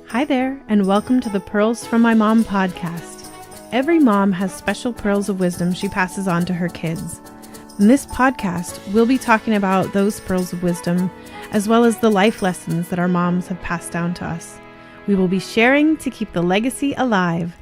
Hi there, and welcome to the Pearls from My Mom podcast. Every mom has special pearls of wisdom she passes on to her kids. In this podcast, we'll be talking about those pearls of wisdom, as well as the life lessons that our moms have passed down to us. We will be sharing to keep the legacy alive.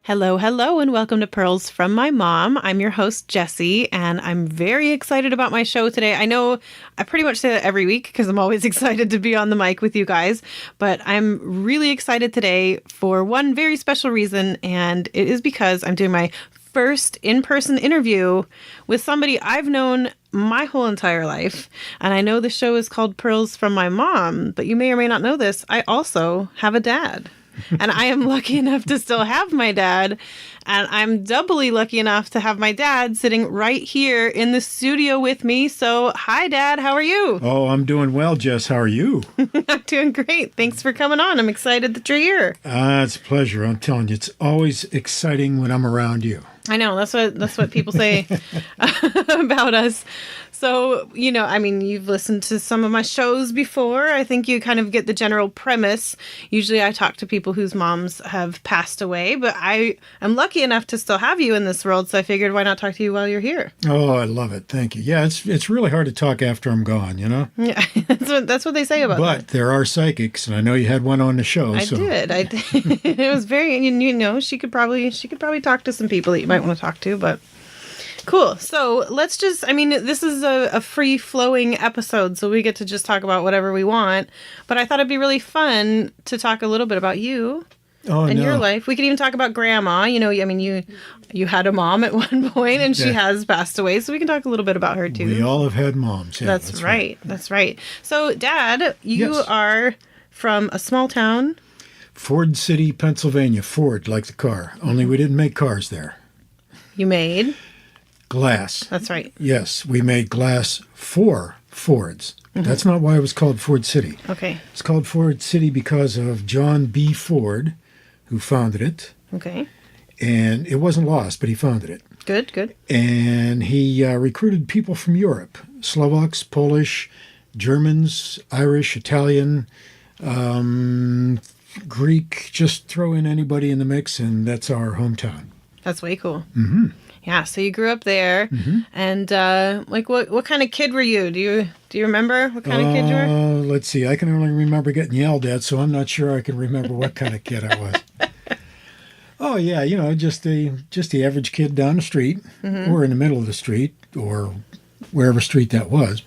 Hello, and welcome to Pearls from My Mom. I'm your host, Jessie, and I'm very excited about my show today. I know I pretty much say that every week because I'm always excited to be on the mic with you guys, but I'm really excited today for one very special reason, and it is because I'm doing my first in-person interview with somebody I've known my whole entire life. And I know the show is called Pearls from My Mom, but you may or may not know this. I also have a dad. And I am lucky enough to still have my dad. And I'm doubly lucky enough to have my dad sitting right here in the studio with me. So, hi, Dad. How are you? Oh, I'm doing well, Jess. How are you? I'm doing great. Thanks for coming on. I'm excited that you're here. It's a pleasure. I'm telling you, it's always exciting when I'm around you. I know. That's what people say about us. So, you've listened to some of my shows before. I think you kind of get the general premise. Usually I talk to people whose moms have passed away, but I am lucky enough to still have you in this world, so I figured why not talk to you while you're here? Oh, I love it. Thank you. Yeah, it's really hard to talk after I'm gone, you know? Yeah, that's what they say about But that. there are psychics, and I know you had one on the show. I did. It was very, she could probably talk to some people that you might want to talk to, but... Cool. So let's just, this is a free-flowing episode, so we get to just talk about whatever we want. But I thought it'd be really fun to talk a little bit about you and your life. We could even talk about Grandma. You had a mom at one point, and she has passed away, so we can talk a little bit about her, too. We all have had moms. Yeah, that's right. That's right. So, Dad, you are from a small town. Ford City, Pennsylvania. Ford, like the car. Only we didn't make cars there. You made... glass. That's right. Yes, we made glass for Fords. Mm-hmm. That's not why it was called Ford City. Okay. It's called Ford City because of John B. Ford, who founded it. Okay. And it wasn't lost, but he founded it. Good. And he recruited people from Europe, Slovaks, Polish, Germans, Irish, Italian, Greek. Just throw in anybody in the mix, and that's our hometown. That's way cool. Mm-hmm. Yeah, so you grew up there, and what kind of kid were you? Do you remember what kind of kid you were? Let's see. I can only remember getting yelled at, so I'm not sure I can remember what kind of kid I was. Oh yeah, just the average kid down the street, or in the middle of the street, or wherever street that was.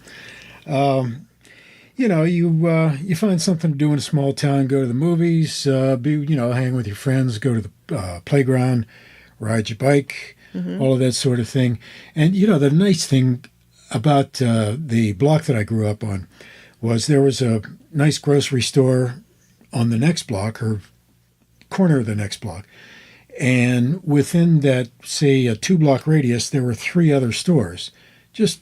You find something to do in a small town. Go to the movies, hang with your friends, go to the playground, ride your bike. All of that sort of thing. And, the nice thing about the block that I grew up on was there was a nice grocery store on the next block, or corner of the next block. And within that, say, a 2-block radius, there were 3 other stores. Just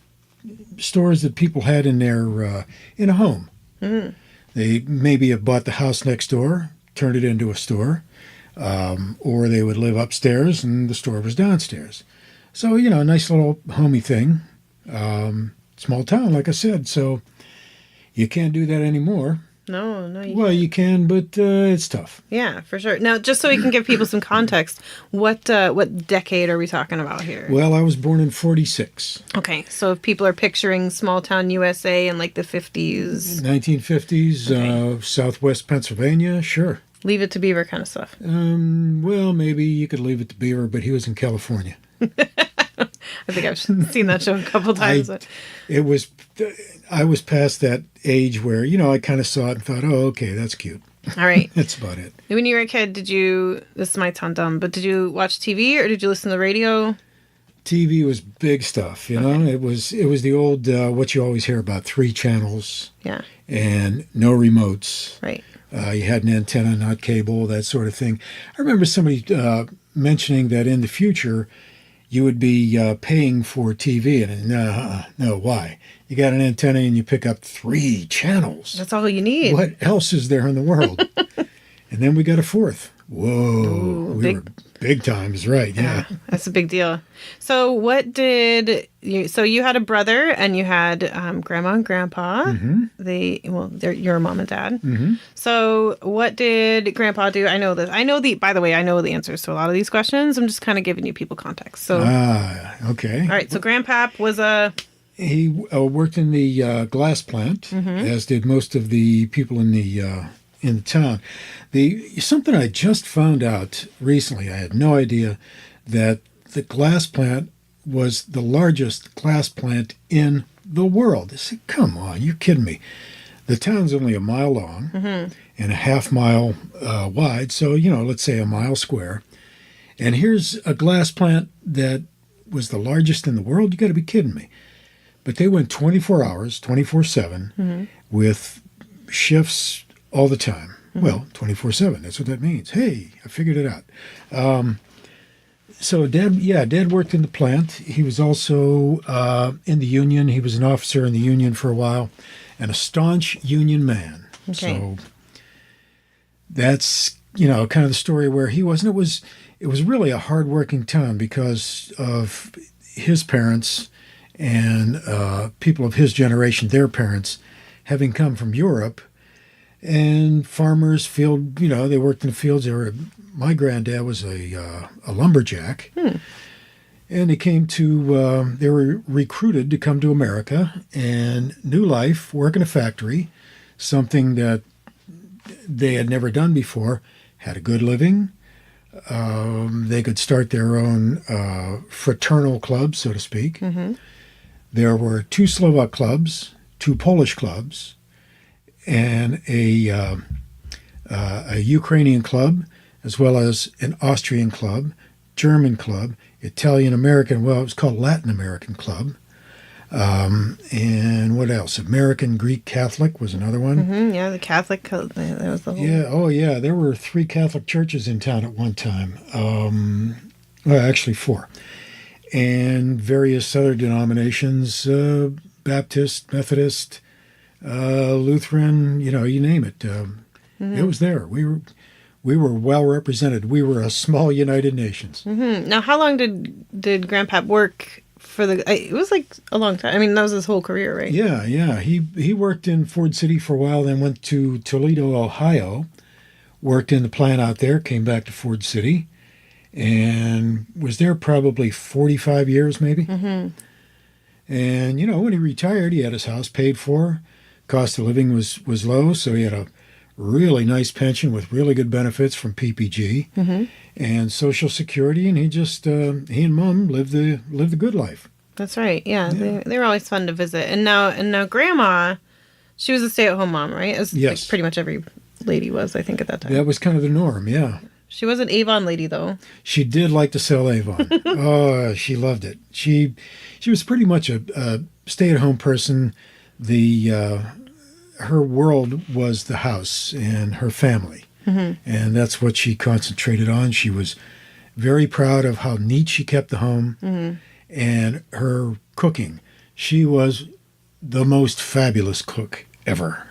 stores that people had in their in a home. Mm. They maybe have bought the house next door, turned it into a store. Or they would live upstairs and the store was downstairs. So, a nice little homey thing. Small town, like I said, so you can't do that anymore. No. Well, you can, but it's tough. Yeah, for sure. Now, just so we can give people some context, what decade are we talking about here? Well, I was born in 1946. Okay, so if people are picturing small town USA in like the 50s. 1950s, okay. Southwest Pennsylvania, sure. Leave It to Beaver kind of stuff. Well, maybe you could leave it to Beaver, but he was in California. I think I've seen that show a couple times. I was past that age where, I kind of saw it and thought, oh, okay, that's cute. All right. That's about it. When you were a kid, this might sound dumb, but did you watch TV or did you listen to the radio? TV was big stuff, Okay. It was the old, what you always hear about, 3 channels. Yeah. And no remotes. Right. You had an antenna, not cable, that sort of thing. I remember somebody mentioning that in the future you would be paying for TV. And no, why? You got an antenna and you pick up 3 channels. That's all you need. What else is there in the world? And then we got a 4th. Whoa. Ooh, Big time is right, yeah. That's a big deal. So so you had a brother and you had grandma and grandpa. Mm-hmm. They're your mom and dad. Mm-hmm. So what did grandpa do? I know this. By the way, I know the answers to a lot of these questions. I'm just kind of giving you people context. So, okay. All right. So grandpap was He worked in the glass plant, as did most of the people in the town. Something I just found out recently, I had no idea that the glass plant was the largest glass plant in the world. I said, come on, you're kidding me. The town's only a mile long and a half mile wide, so, let's say a mile square. And here's a glass plant that was the largest in the world. You got to be kidding me. But they went 24 hours, 24/7, with shifts all the time. Well, 24/7, that's what that means. Hey, I figured it out. So Dad worked in the plant. He was also in the union. He was an officer in the union for a while and a staunch union man. Okay. So that's, kind of the story where he wasn't. It was really a hard-working town because of his parents and people of his generation, their parents, having come from Europe. And farmers, they worked in the fields. My granddad was a lumberjack. And they were recruited to come to America and new life, work in a factory, something that they had never done before, had a good living. They could start their own fraternal club, so to speak. Mm-hmm. There were 2 Slovak clubs, 2 Polish clubs, and a Ukrainian club, as well as an Austrian club, German club, Italian American, it was called Latin American club. And what else? American Greek Catholic was another one. Mm-hmm, yeah, the Catholic, that was the whole... Yeah, there were 3 Catholic churches in town at one time. Actually 4. And various other denominations, Baptist, Methodist, Lutheran, you name it. It was there. We were well represented. We were a small United Nations. Mm-hmm. Now, how long did Grandpa work for it was like a long time. I mean, that was his whole career, right? Yeah. He worked in Ford City for a while, then went to Toledo, Ohio, worked in the plant out there, came back to Ford City, and was there probably 45 years maybe. Mm-hmm. And, when he retired, he had his house paid for. Cost of living was low, so he had a really nice pension with really good benefits from PPG and Social Security, and he and Mom lived the good life. That's right. Yeah. They were always fun to visit. And now Grandma, she was a stay-at-home mom, right? As yes. Like pretty much every lady was, I think, at that time. That was kind of the norm, yeah. She was an Avon lady, though. She did like to sell Avon. Oh, she loved it. She was pretty much a stay-at-home person. Her world was the house and her family. Mm-hmm. And that's what she concentrated on. She was very proud of how neat she kept the home and her cooking. She was the most fabulous cook ever.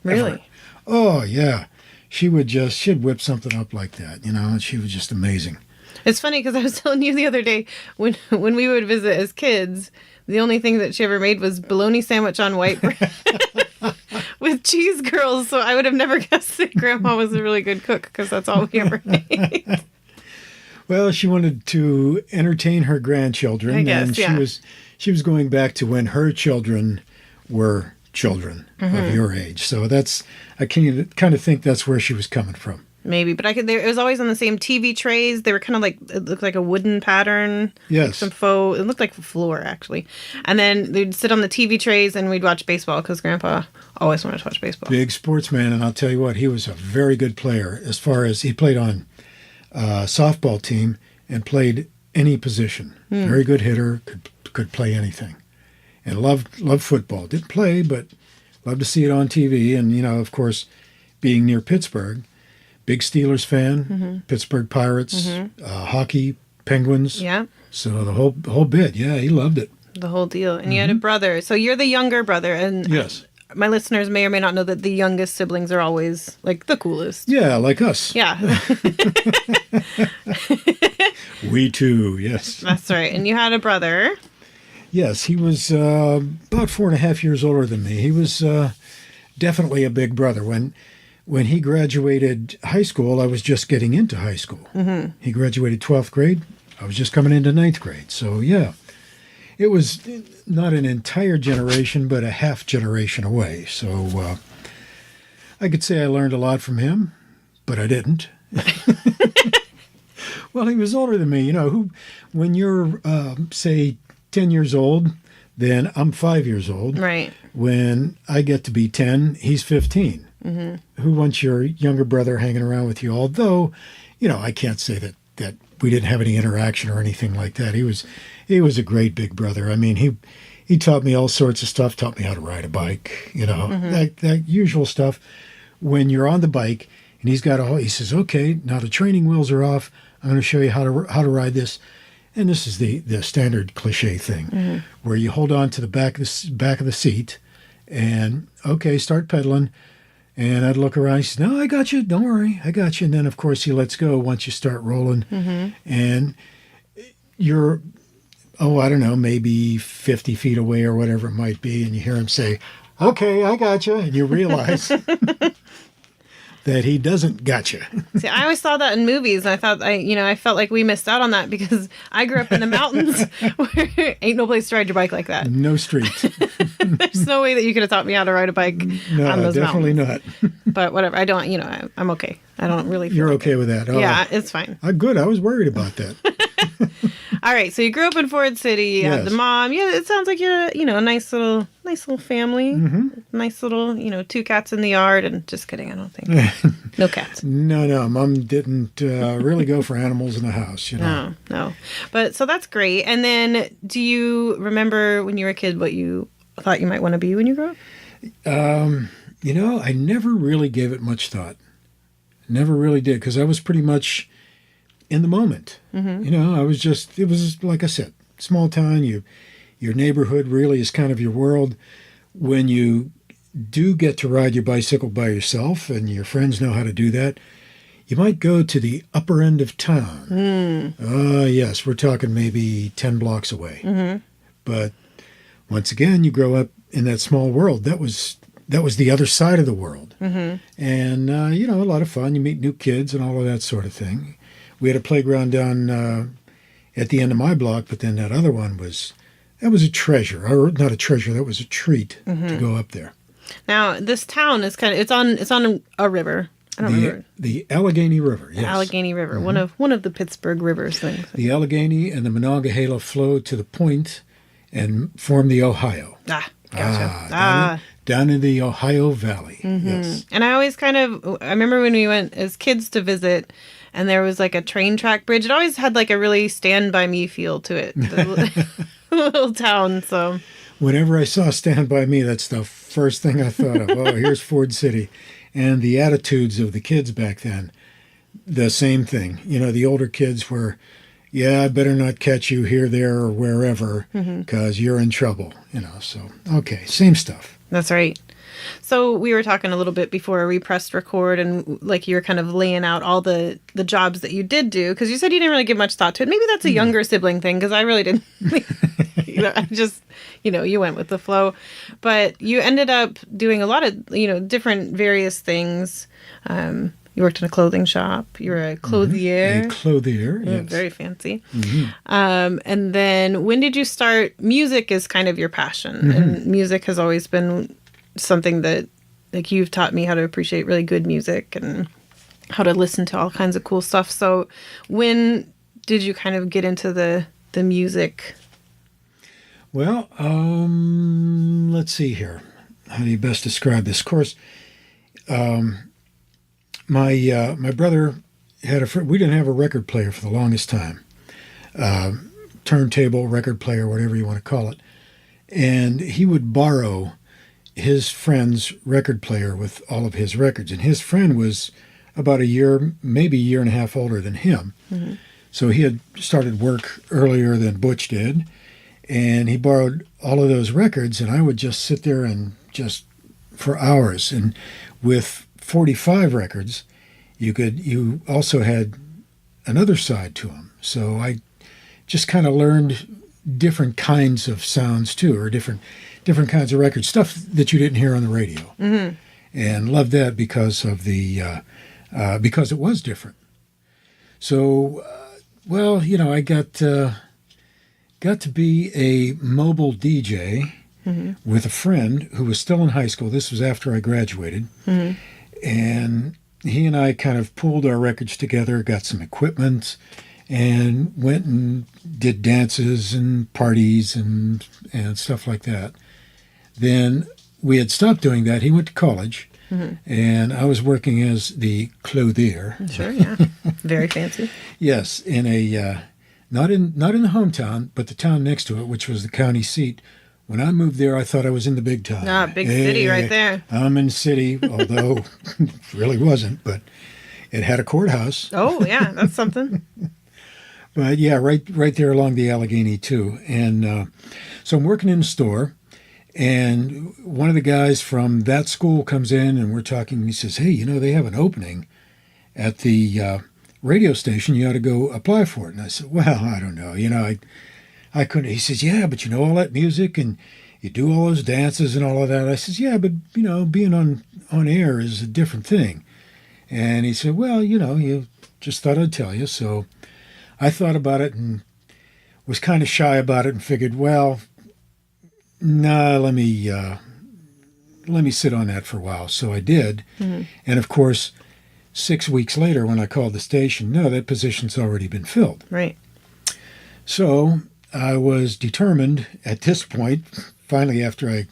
Really? Ever. Oh, yeah. She'd whip something up like that, and she was just amazing. It's funny because I was telling you the other day when we would visit as kids, the only thing that she ever made was bologna sandwich on white bread with cheese curls. So I would have never guessed that Grandma was a really good cook because that's all we ever made. Well, she wanted to entertain her grandchildren, I guess, and yeah. she was going back to when her children were children of your age. So I kind of think that's where she was coming from. Maybe, but it was always on the same TV trays. They were kind of like, it looked like a wooden pattern. Yes. Like some faux, it looked like a floor, actually. And then they'd sit on the TV trays and we'd watch baseball because Grandpa always wanted to watch baseball. Big sportsman, and I'll tell you what, he was a very good player as far as he played on a softball team and played any position. Very good hitter, could play anything. And loved football. Didn't play, but loved to see it on TV. And, of course, being near Pittsburgh, big Steelers fan, Pittsburgh Pirates, hockey, Penguins. Yeah. So the whole bit. Yeah, he loved it. The whole deal. And you had a brother. So you're the younger brother. And yes. my listeners may or may not know that the youngest siblings are always like the coolest. Yeah, like us. Yeah. We too, yes. That's right. And you had a brother. Yes, he was about 4.5 years older than me. He was definitely a big brother. When he graduated high school, I was just getting into high school. Mm-hmm. He graduated 12th grade. I was just coming into 9th grade. So, yeah, it was not an entire generation, but a half generation away. So I could say I learned a lot from him, but I didn't. Well, he was older than me. You know, when you're, say, 10 years old, then I'm 5 years old. Right. When I get to be 10, he's 15. Mm-hmm. Who wants your younger brother hanging around with you? Although, you know, I can't say that we didn't have any interaction or anything like that. He was a great big brother. I mean, he taught me all sorts of stuff, taught me how to ride a bike, you know, that usual stuff. When you're on the bike and he says, okay, now the training wheels are off. I'm going to show you how to ride this. And this is the standard cliche thing where you hold on to the back of the seat and, okay, start pedaling. And I'd look around. He says, no, I got you. Don't worry. I got you. And then, of course, he lets go once you start rolling. Mm-hmm. And you're, I don't know, maybe 50 feet away or whatever it might be. And you hear him say, okay, I got you. And you realize that he doesn't got you. See, I always saw that in movies. And I thought, I felt like we missed out on that because I grew up in the mountains where ain't no place to ride your bike like that. No street. There's no way that you could have taught me how to ride a bike on those definitely mountains. Not. But whatever. I don't, I'm okay. I don't really feel You're like okay with that? Oh, yeah, it's fine. Good. I was worried about that. All right. So you grew up in Ford City. You had the mom. Yeah, it sounds like you're, a nice little family. Mm-hmm. Nice little, 2 cats in the yard. And just kidding. I don't think. No cats. No. Mom didn't really go for animals in the house, No. But so that's great. And then do you remember when you were a kid what you thought you might want to be when you grew up? I never really gave it much thought. Never really did, because I was pretty much in the moment. Mm-hmm. It was like I said, small town. Your neighborhood really is kind of your world. When you do get to ride your bicycle by yourself and your friends know how to do that, you might go to the upper end of town. Yes, we're talking maybe 10 blocks away. Mm-hmm. But once again, you grow up in that small world. That was the other side of the world. Mm-hmm. And, a lot of fun. You meet new kids and all of that sort of thing. We had a playground down at the end of my block, but then that other one was a treasure. Or not a treasure, that was a treat to go up there. Now, this town is it's on a river. I don't remember. The Allegheny River, yes. Allegheny River, mm-hmm. one of the Pittsburgh rivers things. The Allegheny and the Monongahela flow to the point and form the Ohio. Gotcha. Down in the Ohio Valley, yes. And I always I remember when we went as kids to visit, and there was like a train track bridge. It always had like a really Stand By Me feel to it, the little town. So whenever I saw Stand By Me, that's the first thing I thought of. Oh, here's Ford City. And the attitudes of the kids back then, the same thing. The older kids were, I better not catch you here, there, or wherever, because you're in trouble. So, okay, same stuff. That's right. So we were talking a little bit before we pressed record, and like you were kind of laying out all the jobs that you did do, because you said you didn't really give much thought to it. Maybe that's a younger sibling thing, because I really didn't. I just, you went with the flow. But you ended up doing a lot of, different various things. You worked in a clothing shop. You were a clothier. A clothier, yes. Very fancy. Mm-hmm. And then when did you start? Music is kind of your passion. Mm-hmm. And music has always been something that, like, you've taught me how to appreciate really good music and how to listen to all kinds of cool stuff. So when did you kind of get into the music? Well, let's see here. How do you best describe this? Of course, my brother had we didn't have a record player for the longest time. Turntable, record player, whatever you want to call it. And he would borrow his friend's record player with all of his records. And his friend was about a year, maybe a year and a half older than him. Mm-hmm. So he had started work earlier than Butch did. And he borrowed all of those records, and I would just sit there and just for hours. And with 45 records, you also had another side to them. So I just kind of learned different kinds of sounds too, or different kinds of records, stuff that you didn't hear on the radio, and loved that because of because it was different. So, I got to be a mobile DJ with a friend who was still in high school. This was after I graduated, and he and I kind of pulled our records together, got some equipment, and went and did dances and parties and stuff like that. Then we had stopped doing that. He went to college, and I was working as the clothier. Sure, yeah. Very fancy. Yes, in a not in the hometown, but the town next to it, which was the county seat. When I moved there, I thought I was in the big time. Ah, big city right there. I'm in the city, although it really wasn't, but it had a courthouse. Oh, yeah, that's something. But yeah, right there along the Allegheny too. And so I'm working in a store, and one of the guys from that school comes in, and we're talking, and he says, "Hey, they have an opening at the radio station. You ought to go apply for it." And I said, "Well, I don't know. I couldn't." He says, "Yeah, but all that music, and you do all those dances and all of that." I says, "Yeah, but, being on air is a different thing." And he said, "Well, you just thought I'd tell you." So I thought about it and was kind of shy about it and figured, well, nah, let me sit on that for a while. So I did. And of course, 6 weeks later when I called the station, no, that position's already been filled. Right. So I was determined at this point, finally after I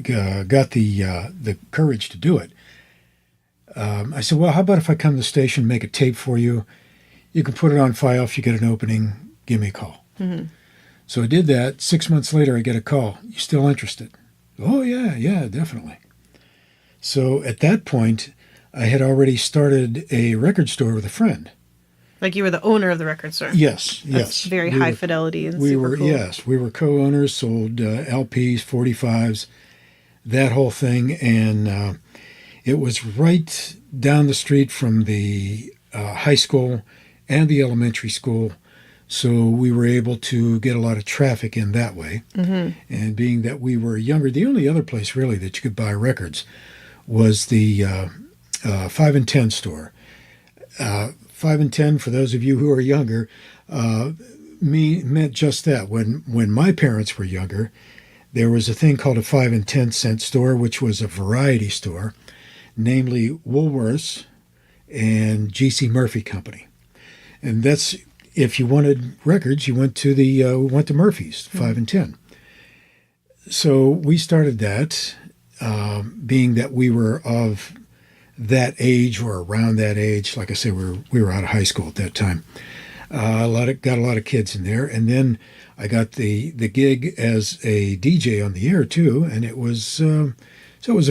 got the courage to do it, I said, well, how about if I come to the station, make a tape for you? You can put it on file. If you get an opening, give me a call. So I did that. 6 months later, I get a call. You still interested? Oh, yeah, definitely. So at that point, I had already started a record store with a friend. Like you were the owner of the record store? Yes. That's very high fidelity and super cool. Yes, we were co-owners, sold LPs, 45s, that whole thing. And it was right down the street from the high school and the elementary school. So we were able to get a lot of traffic in that way. And being that we were younger, the only other place really that you could buy records was the 5 and 10 store. 5 and 10, for those of you who are younger, meant just that. When my parents were younger, there was a thing called a 5 and 10 cent store, which was a variety store, namely Woolworths and G.C. Murphy Company. And that's, if you wanted records, you went to Murphy's, 5 and 10. So we started that, being that we were of that age or around that age. Like I say, we were out of high school at that time. Got a lot of kids in there, and then I got the gig as a DJ on the air too, and it was a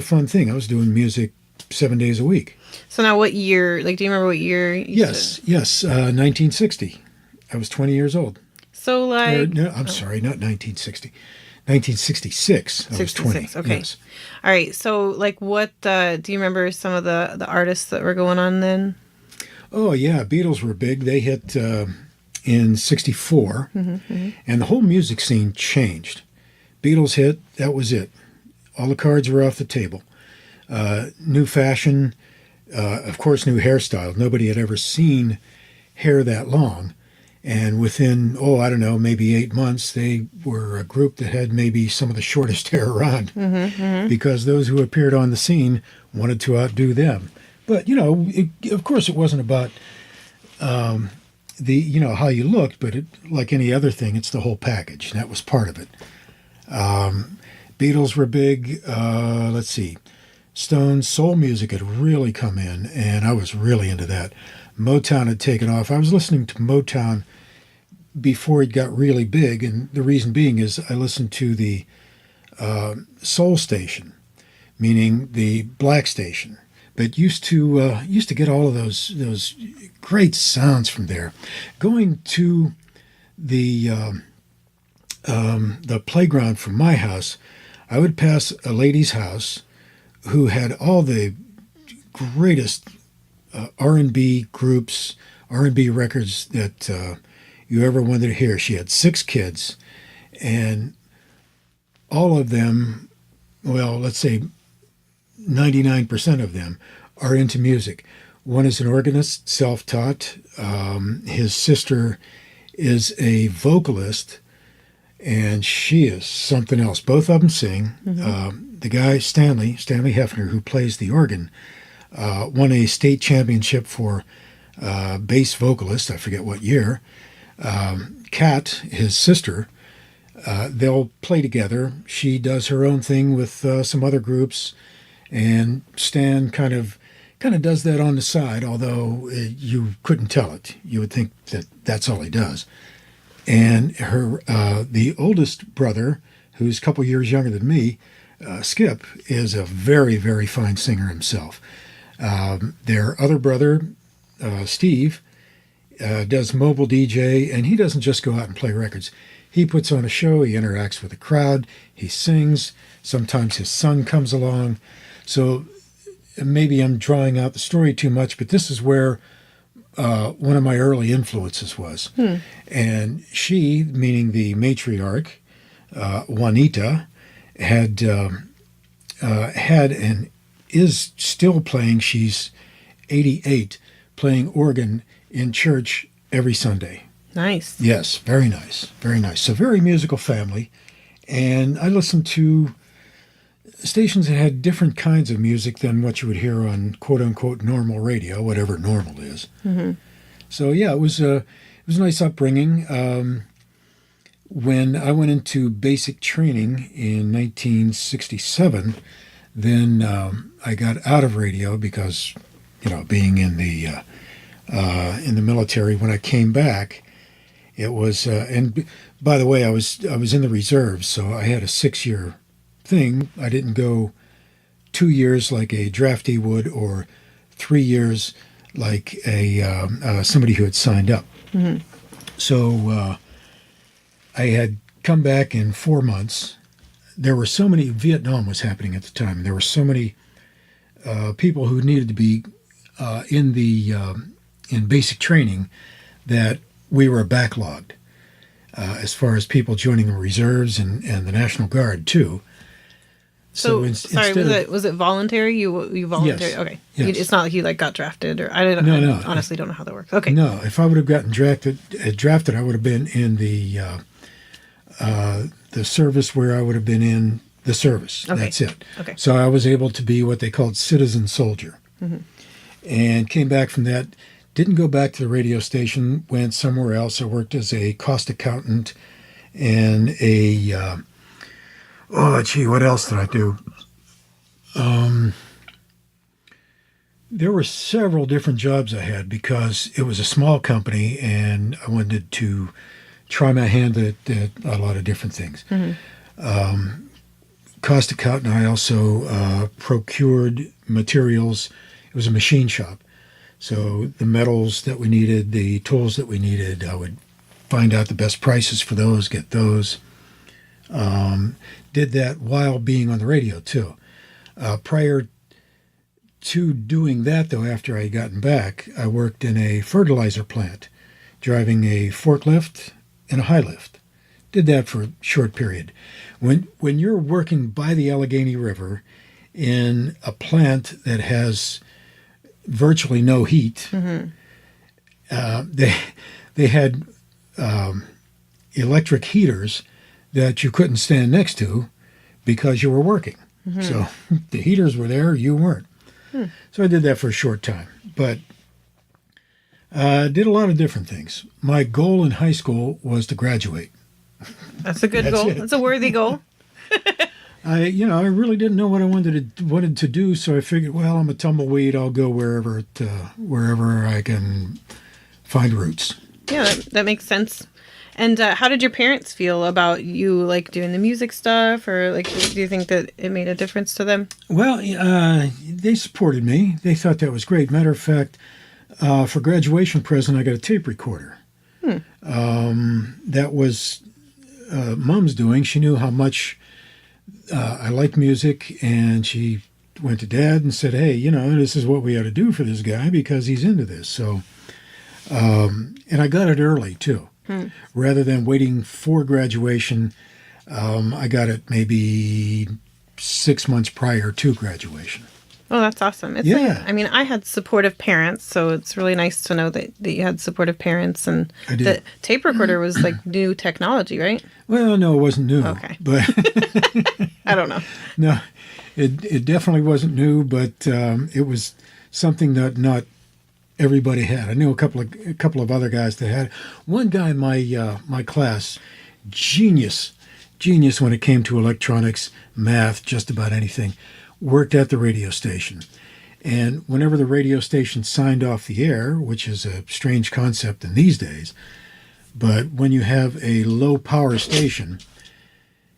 fun thing. I was doing music 7 days a week. So now, what year? Like, do you remember what year? Yes, 1960. I was 20 years old. So Sorry, not 1960. 1966. I was 20. Okay. Yes. All right. So, what do you remember some of the artists that were going on then? Oh, yeah. Beatles were big. They hit in 64, and the whole music scene changed. Beatles hit, that was it. All the cards were off the table. New fashion, of course, new hairstyle. Nobody had ever seen hair that long. And within, maybe 8 months, they were a group that had maybe some of the shortest hair around, because those who appeared on the scene wanted to outdo them. But, of course, it wasn't about how you looked, but like any other thing, it's the whole package. And that was part of it. Beatles were big. Let's see. Stones, soul music had really come in, and I was really into that. Motown had taken off. I was listening to Motown before it got really big, and the reason being is I listened to the soul station, meaning the black station, but used to get all of those great sounds from there. Going to the playground from my house, I would pass a lady's house who had all the greatest R&B groups, R&B records that you ever wanted to hear. She had 6 kids, and all of them, well, let's say 99% of them, are into music. One is an organist, self-taught. His sister is a vocalist, and she is something else. Both of them sing. The guy, Stanley Hefner, who plays the organ, won a state championship for bass vocalist, I forget what year. Kat, his sister, they'll play together. She does her own thing with some other groups, and Stan kind of does that on the side, although you couldn't tell it. You would think that that's all he does. And the oldest brother, who's a couple years younger than me, Skip, is a very, very fine singer himself. Their other brother, Steve, does mobile DJ, and he doesn't just go out and play records. He puts on a show, he interacts with the crowd, he sings, sometimes his son comes along. So maybe I'm drawing out the story too much, but this is where one of my early influences was. And she, meaning the matriarch, Juanita, had and is still playing, she's 88, playing organ in church every Sunday. Nice. Yes, very nice, very nice. So very musical family. And I listened to stations that had different kinds of music than what you would hear on quote-unquote normal radio, whatever normal is. So yeah, it was a nice upbringing. When I went into basic training in 1967, then I got out of radio because, being in the military. When I came back, it was and by the way, I was in the reserves, so I had a 6-year thing. I didn't go 2 years like a draftee would, or 3 years like a somebody who had signed up. So I had come back in 4 months. There were so many, Vietnam was happening at the time. There were so many people who needed to be in basic training that we were backlogged as far as people joining the reserves and the National Guard too. So was it voluntary? You volunteered? Yes. Okay. Yes. It's not like you got drafted, or I honestly don't know how that works. Okay. No, if I would have gotten drafted, I would have been in the service where I would have been in the service. Okay. That's it. Okay. So I was able to be what they called citizen soldier, and came back from that. Didn't go back to the radio station. Went somewhere else. I worked as a cost accountant and a what else did I do? There were several different jobs I had because it was a small company and I wanted to try my hand at a lot of different things. Cost accountant, I also procured materials. It was a machine shop. So the metals that we needed, the tools that we needed, I would find out the best prices for those, get those. Did that while being on the radio too. Prior to doing that, though, after I had gotten back, I worked in a fertilizer plant, driving a forklift and a high lift. Did that for a short period. When you're working by the Allegheny River in a plant that has virtually no heat, they had electric heaters that you couldn't stand next to because you were working. So the heaters were there, you weren't. So I did that for a short time, but did a lot of different things. My goal in high school was to graduate. That's a good goal. That's a worthy goal. I really didn't know what I wanted to do, so I figured, well, I'm a tumbleweed. I'll go wherever I can find roots. Yeah, that makes sense. And how did your parents feel about you doing the music stuff, or do you think that it made a difference to them? Well, they supported me. They thought that was great. Matter of fact, for graduation present, I got a tape recorder. That was Mom's doing. She knew how much I like music, and she went to Dad and said, "Hey, this is what we ought to do for this guy because he's into this." So, and I got it early too, rather than waiting for graduation. I got it maybe 6 months prior to graduation. Oh, that's awesome. It's Yeah. I mean, I had supportive parents, so it's really nice to know that you had supportive parents. And I did. the tape recorder was like new technology, right? Well, no, it wasn't new. Okay. But I don't know. no, it definitely wasn't new, but it was something that not everybody had. I knew a couple of other guys that had it. One guy in my class, genius when it came to electronics, math, just about anything, worked at the radio station. And whenever the radio station signed off the air, which is a strange concept in these days, but when you have a low power station,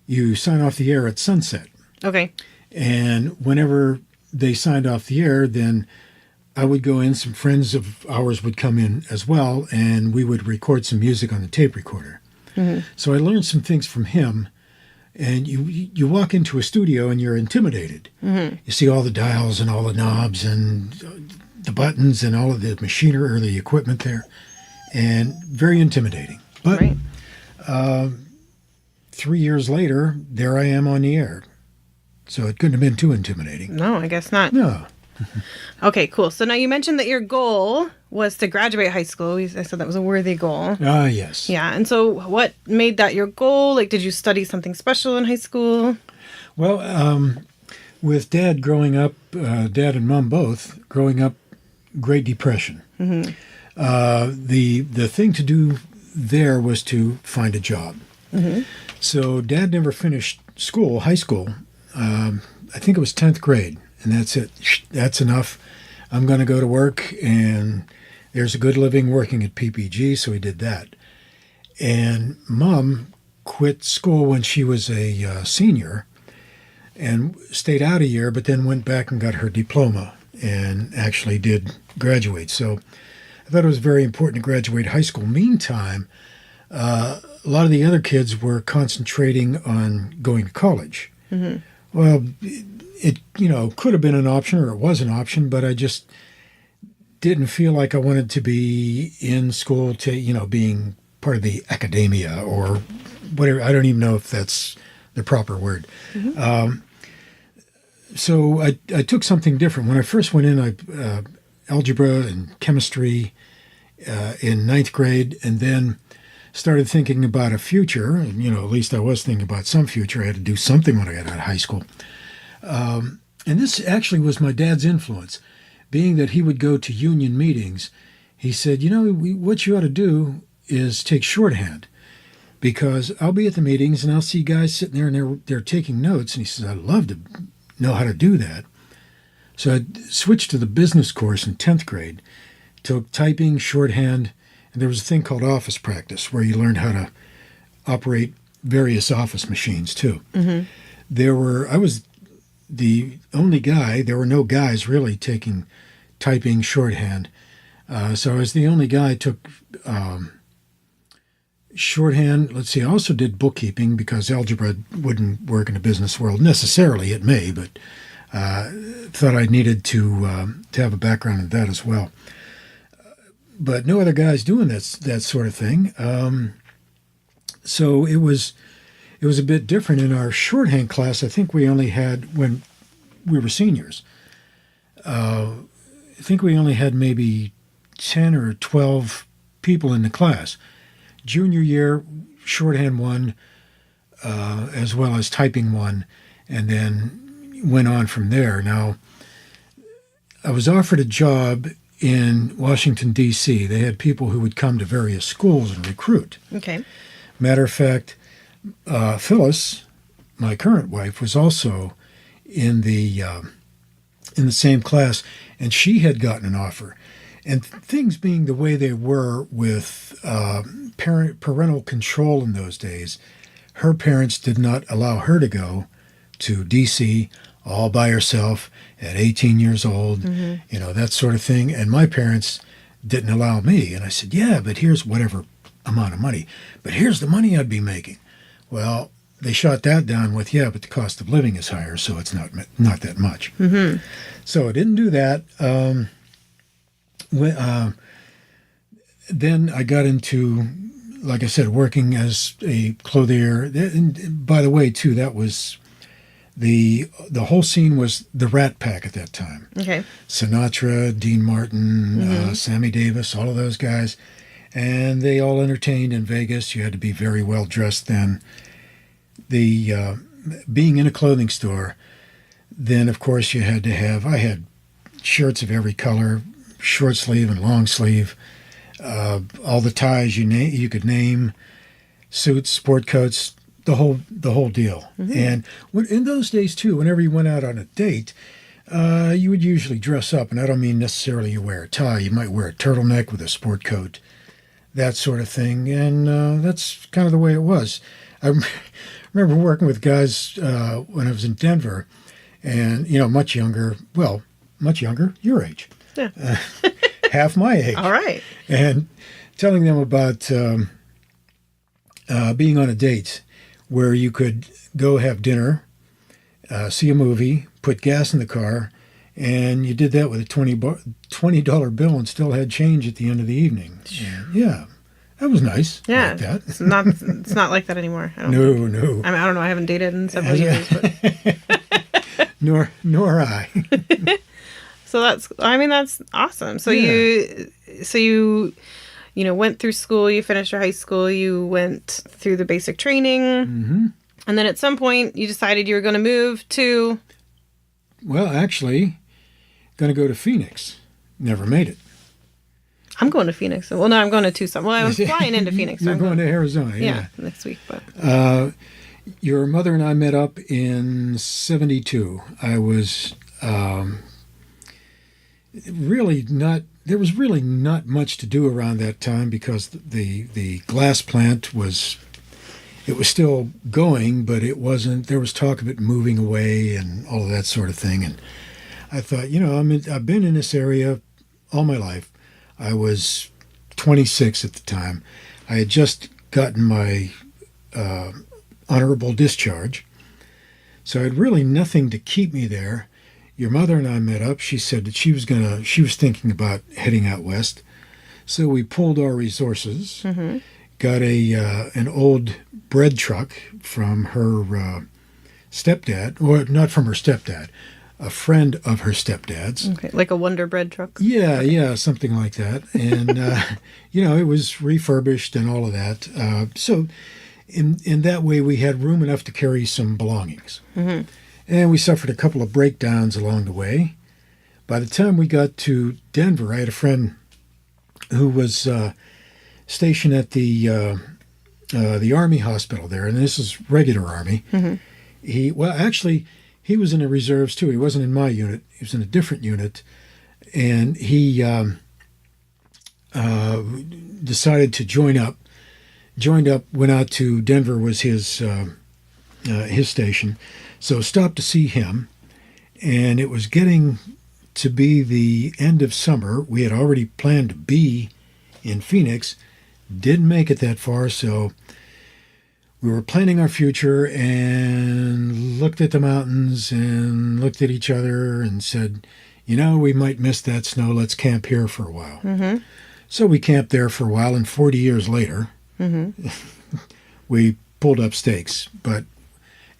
you sign off the air at sunset. Okay. And whenever they signed off the air, then I would go in, some friends of ours would come in as well, and we would record some music on the tape recorder. Mm-hmm. So I learned some things from him. And you walk into a studio and you're intimidated. Mm-hmm. You see all the dials and all the knobs and the buttons and all of the machinery or the equipment there, and very intimidating. But Right. 3 years later, there I am on the air. So it couldn't have been too intimidating. No, I guess not. No. Okay, cool. So now you mentioned that your goal was to graduate high school. I said that was a worthy goal. Ah, yes. Yeah. And so what made that your goal? Like, did you study something special in high school? Well, with Dad growing up, Dad and Mom both growing up, Great Depression. Mm-hmm. The thing to do there was to find a job. Mm-hmm. So Dad never finished school, high school. I think it was 10th grade, and that's it. That's enough. I'm going to go to work, and there's a good living working at PPG, so he did that. And Mom quit school when she was a senior and stayed out a year, but then went back and got her diploma and actually did graduate. So I thought it was very important to graduate high school. Meantime, a lot of the other kids were concentrating on going to college. Mm-hmm. Well, it could have been an option, or it was an option, but I just didn't feel like I wanted to be in school to, being part of the academia or whatever. I don't even know if that's the proper word. Mm-hmm. So I took something different. When I first went in, I algebra and chemistry in ninth grade, and then started thinking about a future. And, at least I was thinking about some future. I had to do something when I got out of high school. And this actually was my dad's influence, being that he would go to union meetings. He said, what you ought to do is take shorthand, because I'll be at the meetings and I'll see guys sitting there and they're taking notes. And he says, I'd love to know how to do that. So I switched to the business course in 10th grade, took typing, shorthand, and there was a thing called office practice where you learned how to operate various office machines too. Mm-hmm. I was the only guy, there were no guys really taking typing, shorthand. So I was the only guy who took shorthand. Let's see, I also did bookkeeping because algebra wouldn't work in the business world necessarily. It may, but thought I needed to have a background in that as well. But no other guys doing that sort of thing. So it was a bit different in our shorthand class. I think we only had, when we were seniors, I think we only had maybe 10 or 12 people in the class. Junior year, shorthand one, as well as typing one, and then went on from there. Now, I was offered a job in Washington, D.C. They had people who would come to various schools and recruit. Okay. Matter of fact, Phyllis, my current wife, was also in the same class, and she had gotten an offer. And things being the way they were with parental control in those days, her parents did not allow her to go to D.C. all by herself at 18 years old, that sort of thing. And my parents didn't allow me. And I said, yeah, but here's whatever amount of money. But here's the money I'd be making. Well, they shot that down with, but the cost of living is higher, so it's not that much. So I didn't do that. Then I got into, like I said, working as a clothier. And by the way, too, that was the whole scene was the Rat Pack at that time. Okay. Sinatra, Dean Martin, Sammy Davis, all of those guys. And they all entertained in Vegas. You had to be very well dressed then. Being in a clothing store, then of course you had to have, I had shirts of every color, short sleeve and long sleeve, all the ties you could name, suits, sport coats, the whole deal. And in those days too, whenever you went out on a date, you would usually dress up, and I don't mean necessarily you wear a tie. You might wear a turtleneck with a sport coat, that sort of thing, and that's kind of the way it was. I remember working with guys when I was in Denver, and much younger, your age, half my age. All right. And telling them about being on a date where you could go have dinner, see a movie, put gas in the car, and you did that with a $20 bill and still had change at the end of the evening. Yeah, that was nice. Yeah, like that. It's not like that anymore. No. I mean, I don't know. I haven't dated in several years, but nor I. So that's awesome. So you went through school, you finished your high school, you went through the basic training, and then at some point you decided you were going to move to. Well, actually, going to go to Phoenix. Never made it. I'm going to Phoenix. Well, no, I'm going to Tucson. Well, I was flying into Phoenix. You're going to Arizona, yeah, next week. But your mother and I met up in '72. I was there was really not much to do around that time because the glass plant was still going, but it wasn't. There was talk of it moving away and all of that sort of thing. And I thought, I've been in this area all my life. I was 26 at the time. I had just gotten my honorable discharge, so I had really nothing to keep me there. Your mother and I met up. She said that she was thinking about heading out west. So we pulled our resources, got an old bread truck from her stepdad, or not from her stepdad, a friend of her stepdad's. Okay, like a Wonder Bread truck? Yeah, something like that. And, it was refurbished and all of that. So in that way, we had room enough to carry some belongings. And we suffered a couple of breakdowns along the way. By the time we got to Denver, I had a friend who was stationed at the Army hospital there, and this is regular Army. He was in the reserves too. He wasn't in my unit. He was in a different unit, and he decided to join up. Joined up, went out to Denver, was his station. So stopped to see him, and it was getting to be the end of summer. We had already planned to be in Phoenix, didn't make it that far, so we were planning our future and looked at the mountains and looked at each other and said, we might miss that snow. Let's camp here for a while. So we camped there for a while, and 40 years later, we pulled up stakes. But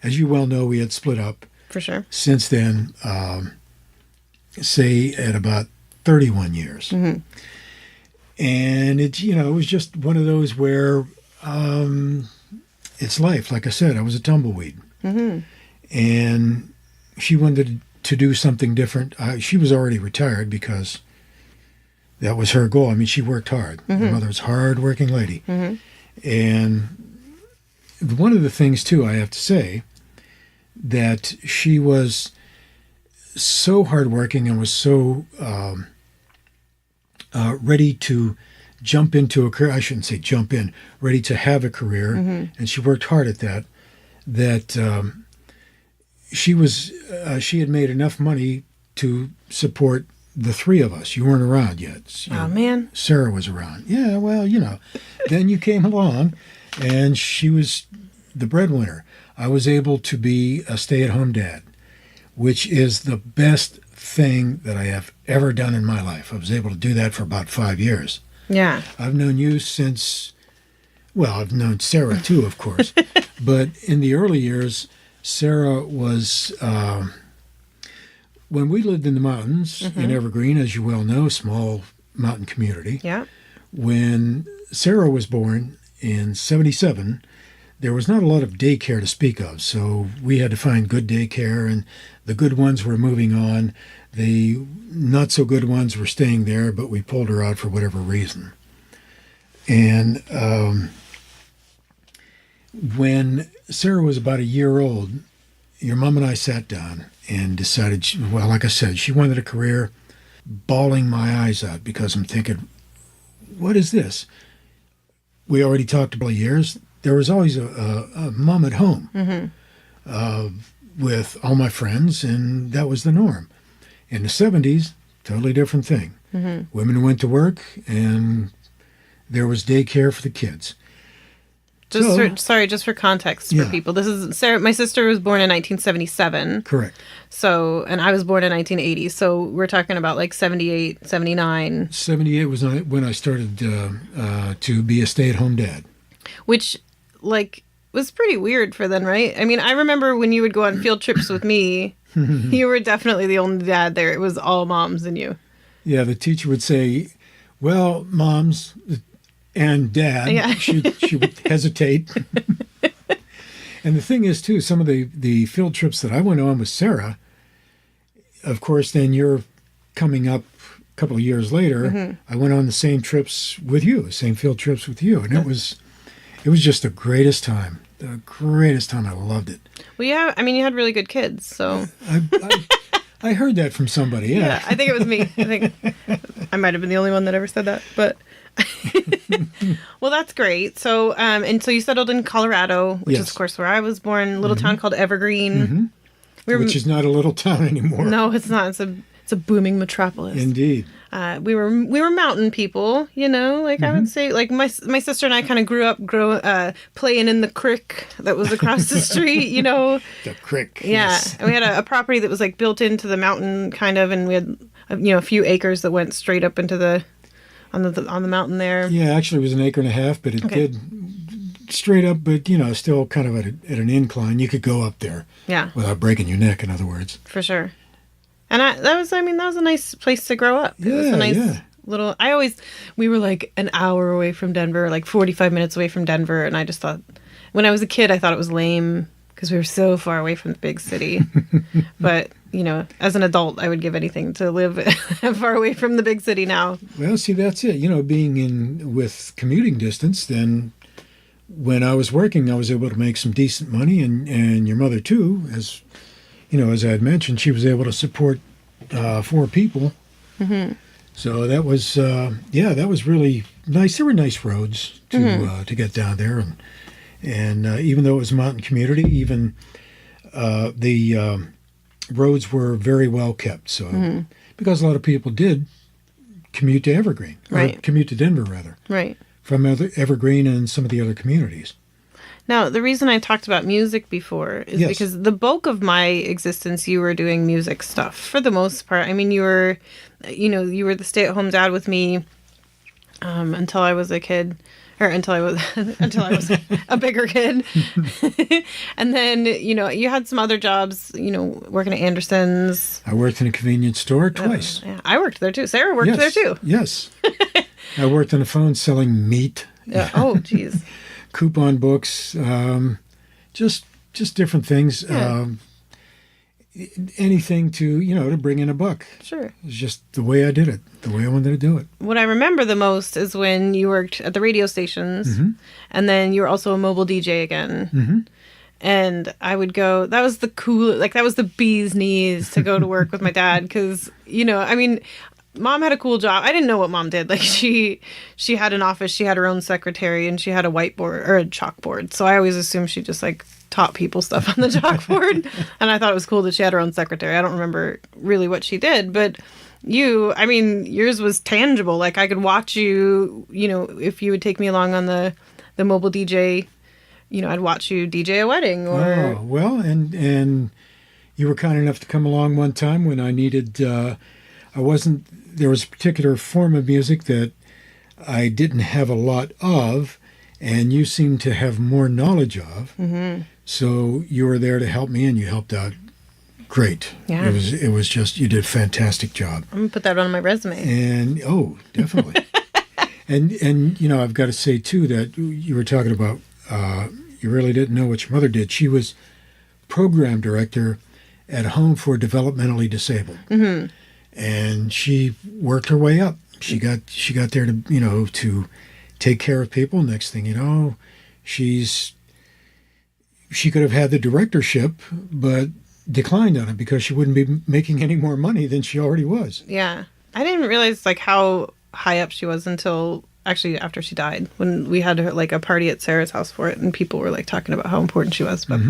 as you well know, we had split up. For sure. Since then, say at about 31 years. And it was just one of those where it's life. Like I said, I was a tumbleweed. And she wanted to do something different. She was already retired because that was her goal. I mean, she worked hard. My mother was a hard-working lady. And one of the things, too, I have to say, that she was so hardworking and was so ready to jump into a career. I shouldn't say jump in, ready to have a career. And she worked hard at that, she had made enough money to support the three of us. You weren't around yet. Oh, man. Sarah was around. Yeah, well, Then you came along, and she was the breadwinner. I was able to be a stay-at-home dad, which is the best thing that I have ever done in my life. I was able to do that for about 5 years. Yeah. I've known you since, well, I've known Sarah too, of course. But in the early years, Sarah was, when we lived in the mountains in Evergreen, as you well know, a small mountain community. Yeah. When Sarah was born in 1977, there was not a lot of daycare to speak of, so we had to find good daycare, and the good ones were moving on. The not so good ones were staying there, but we pulled her out for whatever reason. And when Sarah was about a year old, your mom and I sat down and decided, well, like I said, she wanted a career, bawling my eyes out because I'm thinking, what is this? We already talked about years. There was always a mom at home with all my friends, and that was the norm. In the 70s, totally different thing. Women went to work, and there was daycare for the kids. Just for context for people. This is Sarah. My sister was born in 1977. Correct. So, and I was born in 1980. So we're talking about like 78, 79. 78 was when I started to be a stay-at-home dad. Which, like, was pretty weird for then, right? I mean, I remember when you would go on field trips with me, you were definitely the only dad there. It was all moms and you. Yeah, the teacher would say, well, moms and dad. Yeah. she would hesitate. And the thing is, too, some of the field trips that I went on with Sarah, of course, then you're coming up a couple of years later, I went on the same trips with you, same field trips with you. And it was just the greatest time. The greatest time. I loved it. Well, yeah, I mean, you had really good kids, so. I heard that from somebody, yeah. I think it was me. I think I might have been the only one that ever said that, but. Well, that's great. So, and so you settled in Colorado, which is, of course, where I was born, a little town called Evergreen. Which is not a little town anymore. No, it's not. It's a booming metropolis. Indeed. We were mountain people, you know, like I would say, like my sister and I kind of grew up playing in the creek that was across the street, you know. The creek. Yeah. Yes. And we had a property that was like built into the mountain kind of, and we had, a few acres that went straight up into on the mountain there. Yeah, actually it was an acre and a half, but it did straight up, but, still kind of at an incline. You could go up there. Yeah. Without breaking your neck, in other words. For sure. And that was a nice place to grow up. It was a nice little, we were like an hour away from Denver, like 45 minutes away from Denver. And I just thought, when I was a kid, I thought it was lame because we were so far away from the big city. But, as an adult, I would give anything to live far away from the big city now. Well, see, that's it. Being with commuting distance, then when I was working, I was able to make some decent money. And your mother, too, as I had mentioned, she was able to support 4 people. So that was, that was really nice. There were nice roads to get down there. And even though it was a mountain community, even the roads were very well kept. So because a lot of people did commute to Evergreen, or commute to Denver, rather. Right. From Evergreen and some of the other communities. Now, the reason I talked about music before is because the bulk of my existence, you were doing music stuff for the most part. I mean, you were the stay-at-home dad with me until I was a kid, or until I was a bigger kid. And then, you had some other jobs, working at Anderson's. I worked in a convenience store twice. Yeah, I worked there too. Sarah worked there too. Yes. I worked on the phone selling meat. Oh, geez. Coupon books, just different things. Yeah. Anything to bring in a buck. Sure. It's just the way I did it, the way I wanted to do it. What I remember the most is when you worked at the radio stations, and then you were also a mobile DJ again. And I would go. That was the that was the bee's knees to go to work with my dad because Mom had a cool job. I didn't know what Mom did. Like she had an office, she had her own secretary, and she had a whiteboard or a chalkboard. So I always assumed she just like taught people stuff on the chalkboard. And I thought it was cool that she had her own secretary. I don't remember really what she did, but yours was tangible. Like I could watch you, if you would take me along on the mobile DJ I'd watch you DJ a wedding or... Oh, well, and you were kind enough to come along one time when I needed, there was a particular form of music that I didn't have a lot of, and you seemed to have more knowledge of. Mm-hmm. So you were there to help me, and you helped out great. Yeah. It was just, you did a fantastic job. I'm going to put that on my resume. And, definitely. and I've got to say, too, that you were talking about, you really didn't know what your mother did. She was program director at a home for developmentally disabled. Mm-hmm. And she worked her way up. She got there to, to take care of people. Next thing you know, she could have had the directorship, but declined on it because she wouldn't be making any more money than she already was. Yeah. I didn't realize how high up she was until actually after she died, when we had her a party at Sarah's house for it, and people were talking about how important she was. But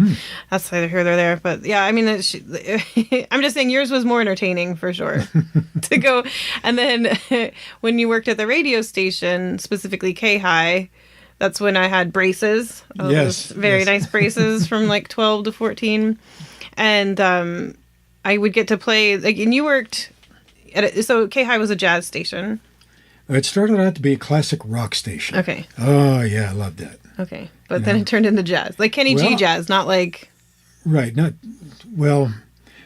that's neither here nor there. But yeah, I mean, I'm just saying yours was more entertaining for sure to go. And then when you worked at the radio station, specifically K-High, that's when I had braces. Yes. Very nice braces from 12 to 14. And I would get to play, and you worked so K-High was a jazz station. It started out to be a classic rock station. Okay. Oh, yeah, I loved that. Okay. But then it turned into jazz. Kenny G jazz, not Right. Well,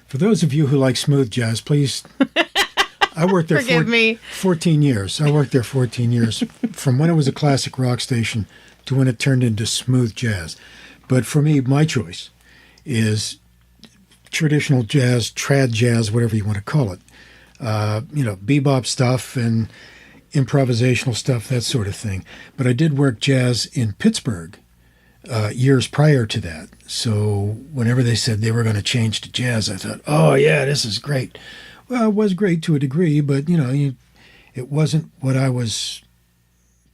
for those of you who like smooth jazz, please... I worked there Forgive me. 14 years. I worked there 14 years, from when it was a classic rock station to when it turned into smooth jazz. But for me, my choice is traditional jazz, trad jazz, whatever you want to call it. Bebop stuff and improvisational stuff, that sort of thing. But I did work jazz in Pittsburgh years prior to that. So whenever they said they were going to change to jazz, I thought, oh, yeah, this is great. Well, it was great to a degree, but, it wasn't what I was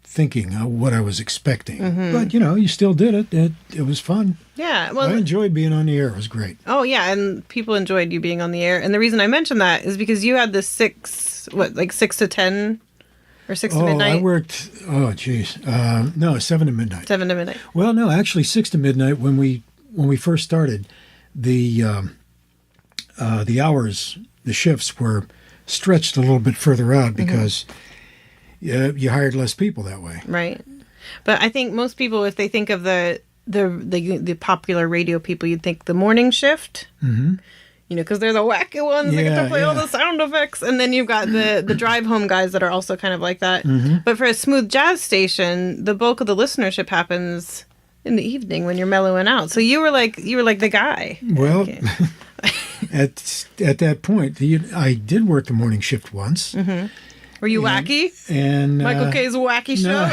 thinking, what I was expecting. Mm-hmm. But, you still did it. It was fun. Yeah. Well, I enjoyed being on the air. It was great. Oh, yeah. And people enjoyed you being on the air. And the reason I mentioned that is because you had the 6 to 10 or 6 to midnight? I worked, 7 to midnight. 7 to midnight. Well, no, actually 6 to midnight when we first started, the hours, the shifts were stretched a little bit further out because you hired less people that way. Right. But I think most people, if they think of the popular radio people, you'd think the morning shift. Mm-hmm. Because they're the wacky ones. They get to play all the sound effects. And then you've got the drive home guys that are also kind of like that. Mm-hmm. But for a smooth jazz station, the bulk of the listenership happens in the evening when you're mellowing out. So you were like the guy. Well, at that point, I did work the morning shift once. Mm-hmm. Were you wacky? And Michael K's wacky show?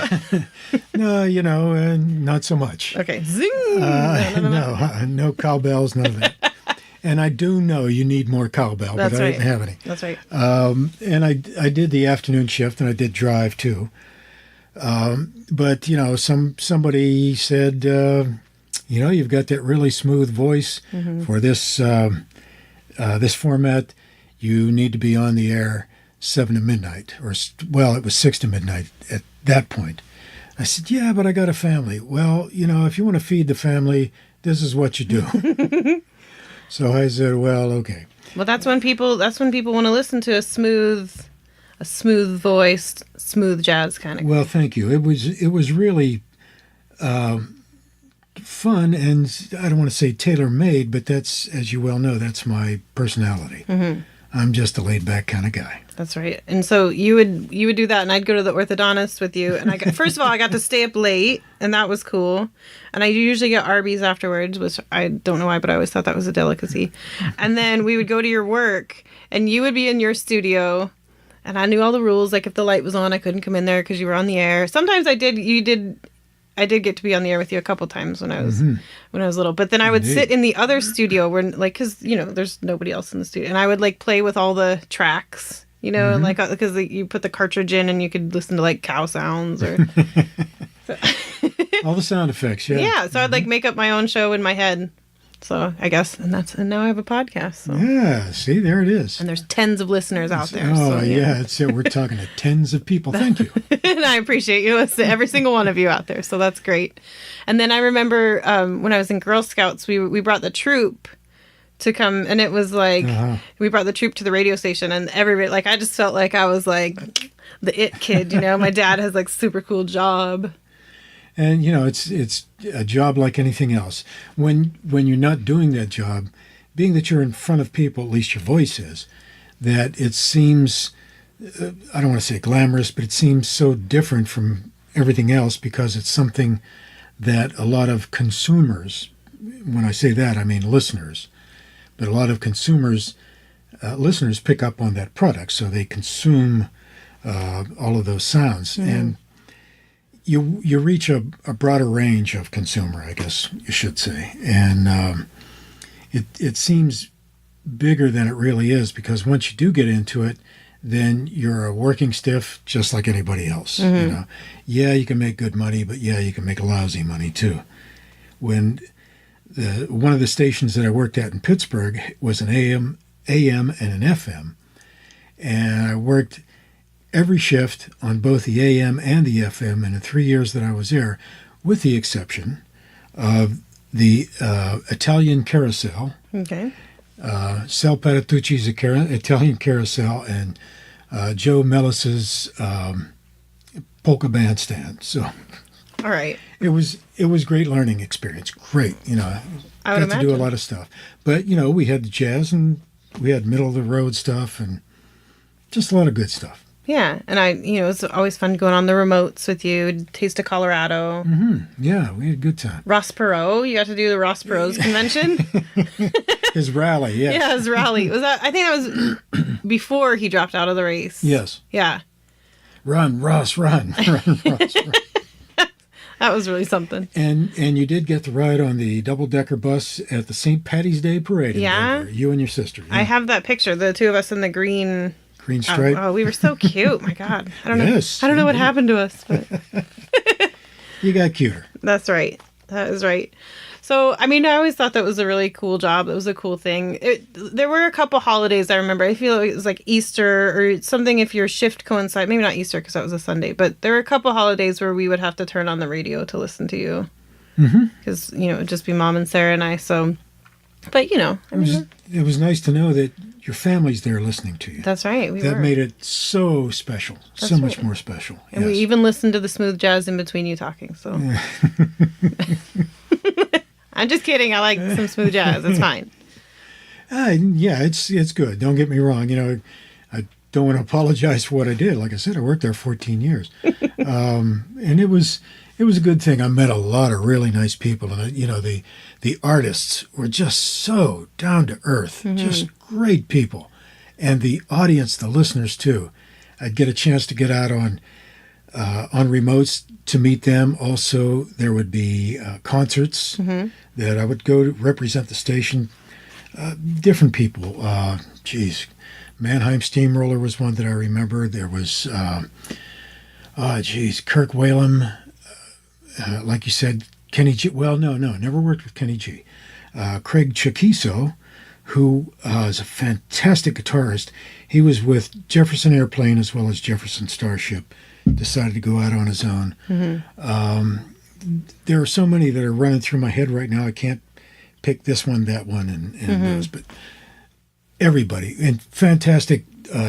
No, not so much. Okay. Zing! No cowbells, none of that. And I do know you need more cowbell, but I didn't have any. That's right. And I did the afternoon shift, and I did drive too. But somebody said, you've got that really smooth voice for this this format. You need to be on the air 7 to midnight, it was 6 to midnight at that point. I said, yeah, but I got a family. Well, if you want to feed the family, this is what you do. So I said, well, okay. Well, that's when people want to listen to a smooth voiced, smooth jazz kind of. Well, thank you. It was really fun, and I don't want to say tailor-made, but that's, as you well know, that's my personality. Mm-hmm. I'm just a laid-back kind of guy. That's right. And so you would do that, and I'd go to the orthodontist with you. And first of all, I got to stay up late, and that was cool. And I usually get Arby's afterwards, which I don't know why, but I always thought that was a delicacy. And then we would go to your work, and you would be in your studio, and I knew all the rules. Like if the light was on, I couldn't come in there because you were on the air. Sometimes I did get to be on the air with you a couple times when I was little. But then I would sit in the other studio where, because there's nobody else in the studio, and I would play with all the tracks. Because you put the cartridge in and you could listen to cow sounds or all the sound effects. Yeah. Yeah. So I'd make up my own show in my head. So I guess, and now I have a podcast. So. Yeah. See, there it is. And there's tens of listeners out there. Oh, so, yeah. We're talking to tens of people. Thank you. And I appreciate you, every single one of you out there. So that's great. And then I remember when I was in Girl Scouts, we brought the troop to come, and it was like we brought the troop to the radio station, and everybody, like, I just felt like I was like the it kid, you know. My dad has like super cool job, and you know, it's a job like anything else. When you're not doing that job, being that you're in front of people, at least your voice is, that it seems, I don't want to say glamorous, but it seems so different from everything else because it's something that a lot of consumers, when I say that, I mean listeners, but a lot of listeners pick up on that product, so they consume all of those sounds. And you reach a broader range of consumer, I guess you should say. And it seems bigger than it really is, because once you do get into it, then you're a working stiff just like anybody else. You know, yeah, you can make good money, but yeah, you can make lousy money too. When one of the stations that I worked at in Pittsburgh was an AM and an FM, and I worked every shift on both the AM and the FM in the 3 years that I was there, with the exception of the Italian Carousel. Okay. Sal Patitucci's Italian Carousel, and Joe Mellis's polka bandstand. So, all right, it was great learning experience. Great, you know, I would got to do a lot of stuff. But you know, we had the jazz and we had middle of the road stuff and just a lot of good stuff. Yeah, and you know, it's always fun going on the remotes with you. Taste of Colorado. Yeah, we had a good time. Ross Perot, you got to do the Ross Perot's convention. His rally, yes. Yeah, his rally. Was that? I think that was before he dropped out of the race. Yes. Yeah. Run, Ross, run. Run, Ross, run. That was really something. And you did get to ride on the double-decker bus at the St. Patty's Day Parade in Denver, you and your sister. Yeah. I have that picture, the two of us in the green stripe. Oh, we were so cute. My God. I don't know. Yes, I don't know what happened to us, but you got cuter. That's right. That is right. So, I mean, I always thought that was a really cool job. It was a cool thing. There were a couple holidays I remember. I feel like it was like Easter or something if your shift coincided. Maybe not Easter because that was a Sunday. But there were a couple holidays where we would have to turn on the radio to listen to you. Because, you know, it would just be Mom and Sarah and I. So, but, you know. It was nice to know that your family's there listening to you. That's right. That made it so special. That's so much right. more special. And we even listened to the smooth jazz in between you talking. So. I'm just kidding. I like some smooth jazz. It's fine. Yeah, it's good. Don't get me wrong. You know, I don't want to apologize for what I did. Like I said, I worked there 14 years. And it was a good thing. I met a lot of really nice people. And, you know, the artists were just so down to earth, just great people. And the audience, the listeners too. I'd get a chance to get out on remotes to meet them. Also, there would be concerts that I would go to represent the station. Different people. Mannheim Steamroller was one that I remember. There was, Kirk Whalum. Like you said, Kenny G. Well, no, never worked with Kenny G. Craig Chiquiso, who is a fantastic guitarist. He was with Jefferson Airplane as well as Jefferson Starship. Decided to go out on his own. There are so many that are running through my head right now. I can't pick this one, that one, and those. But everybody, and fantastic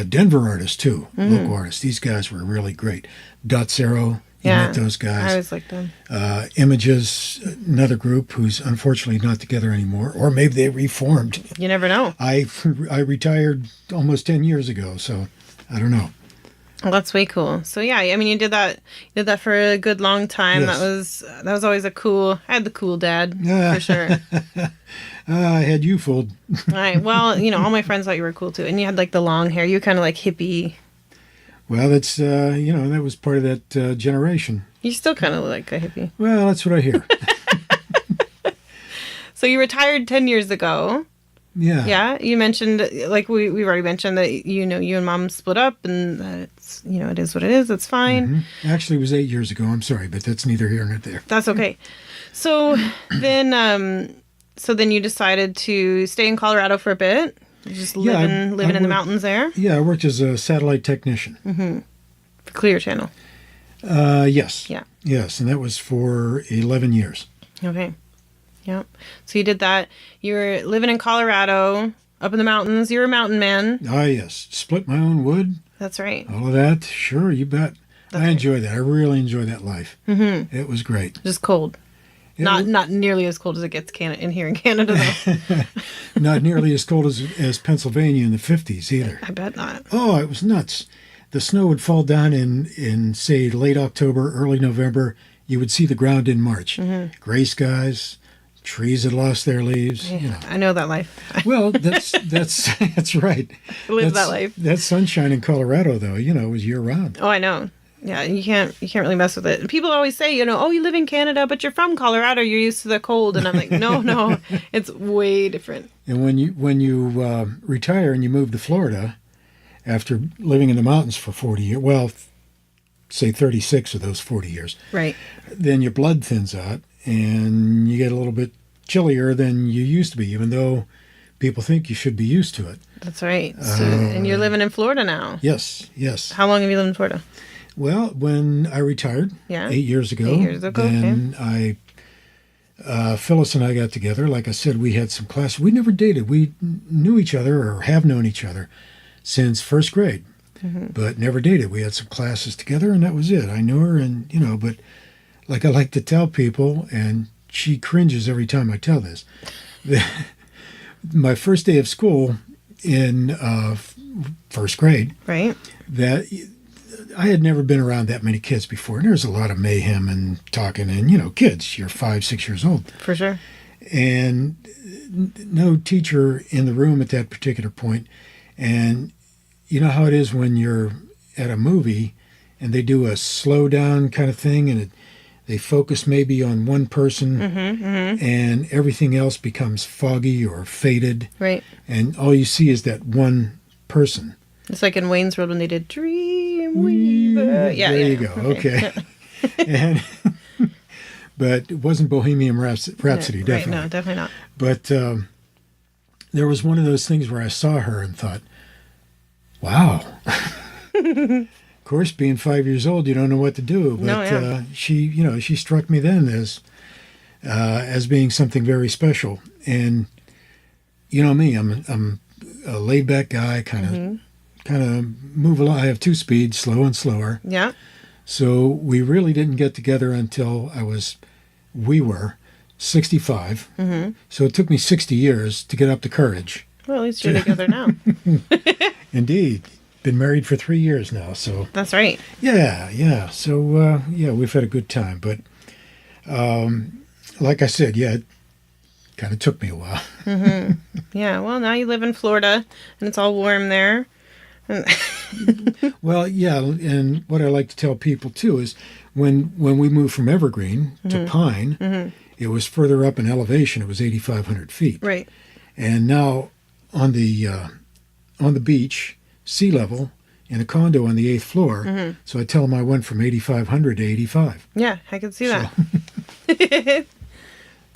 Denver artists too, local artists. These guys were really great. Dot Zero, you met those guys. I always liked them. Images, another group who's unfortunately not together anymore, or maybe they reformed. You never know. I retired almost 10 years ago, so I don't know. Well, that's way cool. So yeah, I mean, you did that for a good long time. Yes. That was always I had the cool dad for sure. I had you fooled. All right. Well, you know, all my friends thought you were cool too, and you had like the long hair. You kind of like hippie. Well, that's that was part of that generation. You still kind of look like a hippie. Well, that's what I hear. So you retired 10 years ago. Yeah. Yeah. You mentioned, like we've already mentioned that, you know, you and Mom split up and it's, you know, it is what it is. It's fine. Actually, it was 8 years ago. I'm sorry, but that's neither here nor there. That's okay. So then you decided to stay in Colorado for a bit. Just living in the mountains there. Yeah, I worked as a satellite technician. For Clear Channel. Yes. Yeah. Yes, and that was for 11 years. Okay. Yep. So you did that. You were living in Colorado, up in the mountains. You were a mountain man. Ah, yes. Split my own wood. That's right. All of that. Sure, you bet. I enjoy that. I really enjoy that life. Mm-hmm. It was great. Just cold. Not nearly as cold as it gets in here in Canada, though. Not nearly as cold as Pennsylvania in the 50s either. I bet not. Oh, it was nuts. The snow would fall down in say, late October, early November. You would see the ground in March. Mm-hmm. Gray skies, trees had lost their leaves. Yeah, you know. I know that life. Well, that's right. Live that life. That sunshine in Colorado, though, was year round. Oh, I know. Yeah, you can't really mess with it. And people always say, oh, you live in Canada, but you're from Colorado. You're used to the cold. And I'm like, no, it's way different. And when you retire and you move to Florida after living in the mountains for 40 years, well, say 36 of those 40 years, right? Then your blood thins out and you get a little bit chillier than you used to be, even though people think you should be used to it. That's right. So, and you're living in Florida now. Yes. How long have you lived in Florida? Well, when I retired 8 years ago, then Phyllis and I got together. Like I said, we had some classes. We never dated. We knew each other or have known each other since first grade, but never dated. We had some classes together, and that was it. I knew her, and, but like I like to tell people, and she cringes every time I tell this, my first day of school in first grade, right? That I had never been around that many kids before. And there was a lot of mayhem and talking and, kids, you're 5, 6 years old. For sure. And no teacher in the room at that particular point. And you know how it is when you're at a movie and they do a slow down kind of thing and they focus maybe on one person and everything else becomes foggy or faded. Right. And all you see is that one person. It's like in Wayne's World when they did Dreamweaver. Yeah, there you go. Okay. And but it wasn't Bohemian Rhapsody, definitely. Right, no, definitely not. But there was one of those things where I saw her and thought, wow. Of course, being 5 years old, you don't know what to do. But she struck me then as being something very special. And you know me, I'm a laid back guy, kind of move along. I have 2 speeds, slow and slower. Yeah. So we really didn't get together until we were 65. Mm-hmm. So it took me 60 years to get up the courage. Well, at least you're together now. Indeed. Been married for 3 years now. So that's right. Yeah. So, we've had a good time. But like I said, it kind of took me a while. Yeah, well, now you live in Florida, and it's all warm there. Well, yeah, and what I like to tell people, too, is when we moved from Evergreen to Pine, it was further up in elevation. It was 8,500 feet. Right. And now on the beach, sea level, in a condo on the 8th floor. So I tell them I went from 8,500 to 85. Yeah, I can see that.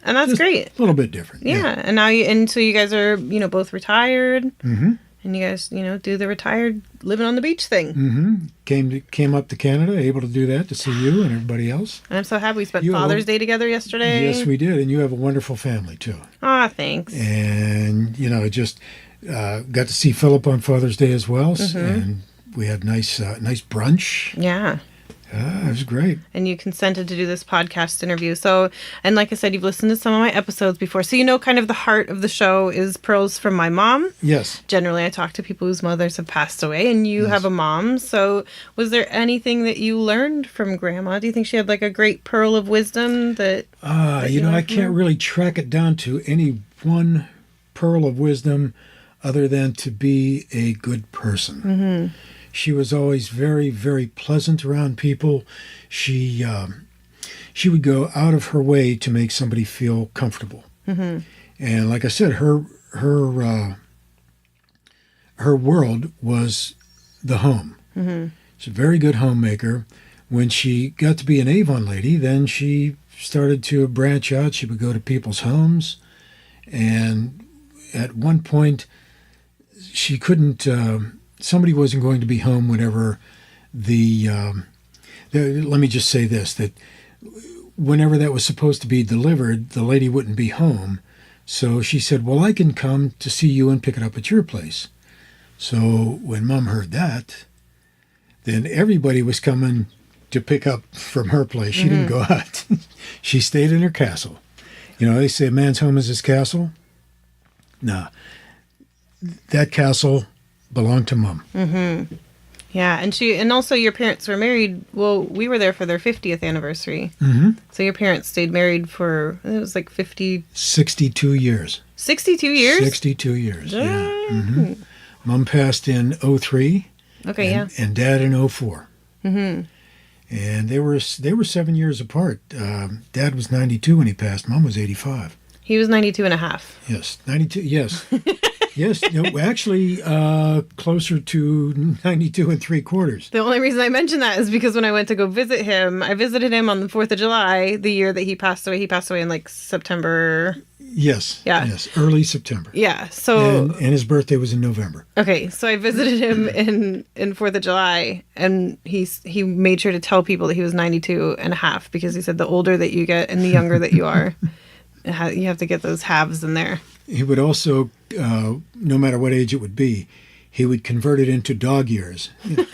And that's great. A little bit different. Yeah. And now so you guys are, both retired. Mm-hmm. And you guys, do the retired living on the beach thing. Mm-hmm. Came up to Canada, able to do that, to see you and everybody else. And I'm so happy we spent Father's Day together yesterday. Yes, we did. And you have a wonderful family, too. Thanks. And, just got to see Philip on Father's Day as well. And we had nice brunch. Yeah. It was great. And you consented to do this podcast interview. So, and like I said, you've listened to some of my episodes before. So kind of the heart of the show is Pearls from my mom. Yes. Generally, I talk to people whose mothers have passed away, and you have a mom. So was there anything that you learned from Grandma? Do you think she had like a great pearl of wisdom that I can't really track it down to any one pearl of wisdom other than to be a good person. Mm-hmm. She was always very, very pleasant around people. She would go out of her way to make somebody feel comfortable. Mm-hmm. And like I said, her world was the home. Mm-hmm. She's a very good homemaker. When she got to be an Avon lady, then she started to branch out. She would go to people's homes. And at one point, she couldn't... somebody wasn't going to be home whenever the Let me just say this, that whenever that was supposed to be delivered, the lady wouldn't be home. So she said, well, I can come to see you and pick it up at your place. So when Mom heard that, then everybody was coming to pick up from her place. She didn't go out. She stayed in her castle. You know, they say a man's home is his castle. No. That castle belonged to Mom. Mm-hmm. Yeah, and also your parents were married. Well, we were there for their 50th anniversary. Mm-hmm. So your parents stayed married for, it was like 62 years. 62 years? 62 years, yeah. Mm-hmm. Mom passed in 03. Okay, and Dad in 04. Mm-hmm. And they were 7 years apart. Dad was 92 when he passed. Mom was 85. He was 92 and a half. Yes, 92, yes. Yes, no, actually closer to 92 and 3/4. The only reason I mention that is because when I went to go visit him, I visited him on the 4th of July, the year that he passed away. He passed away in like September. Yes. Yeah. Yes, early September. Yeah, so... And his birthday was in November. Okay, so I visited him in 4th of July, and he made sure to tell people that he was 92 and a half, because he said the older that you get and the younger that you are, you have to get those halves in there. He would also, no matter what age it would be, he would convert it into dog years. You know?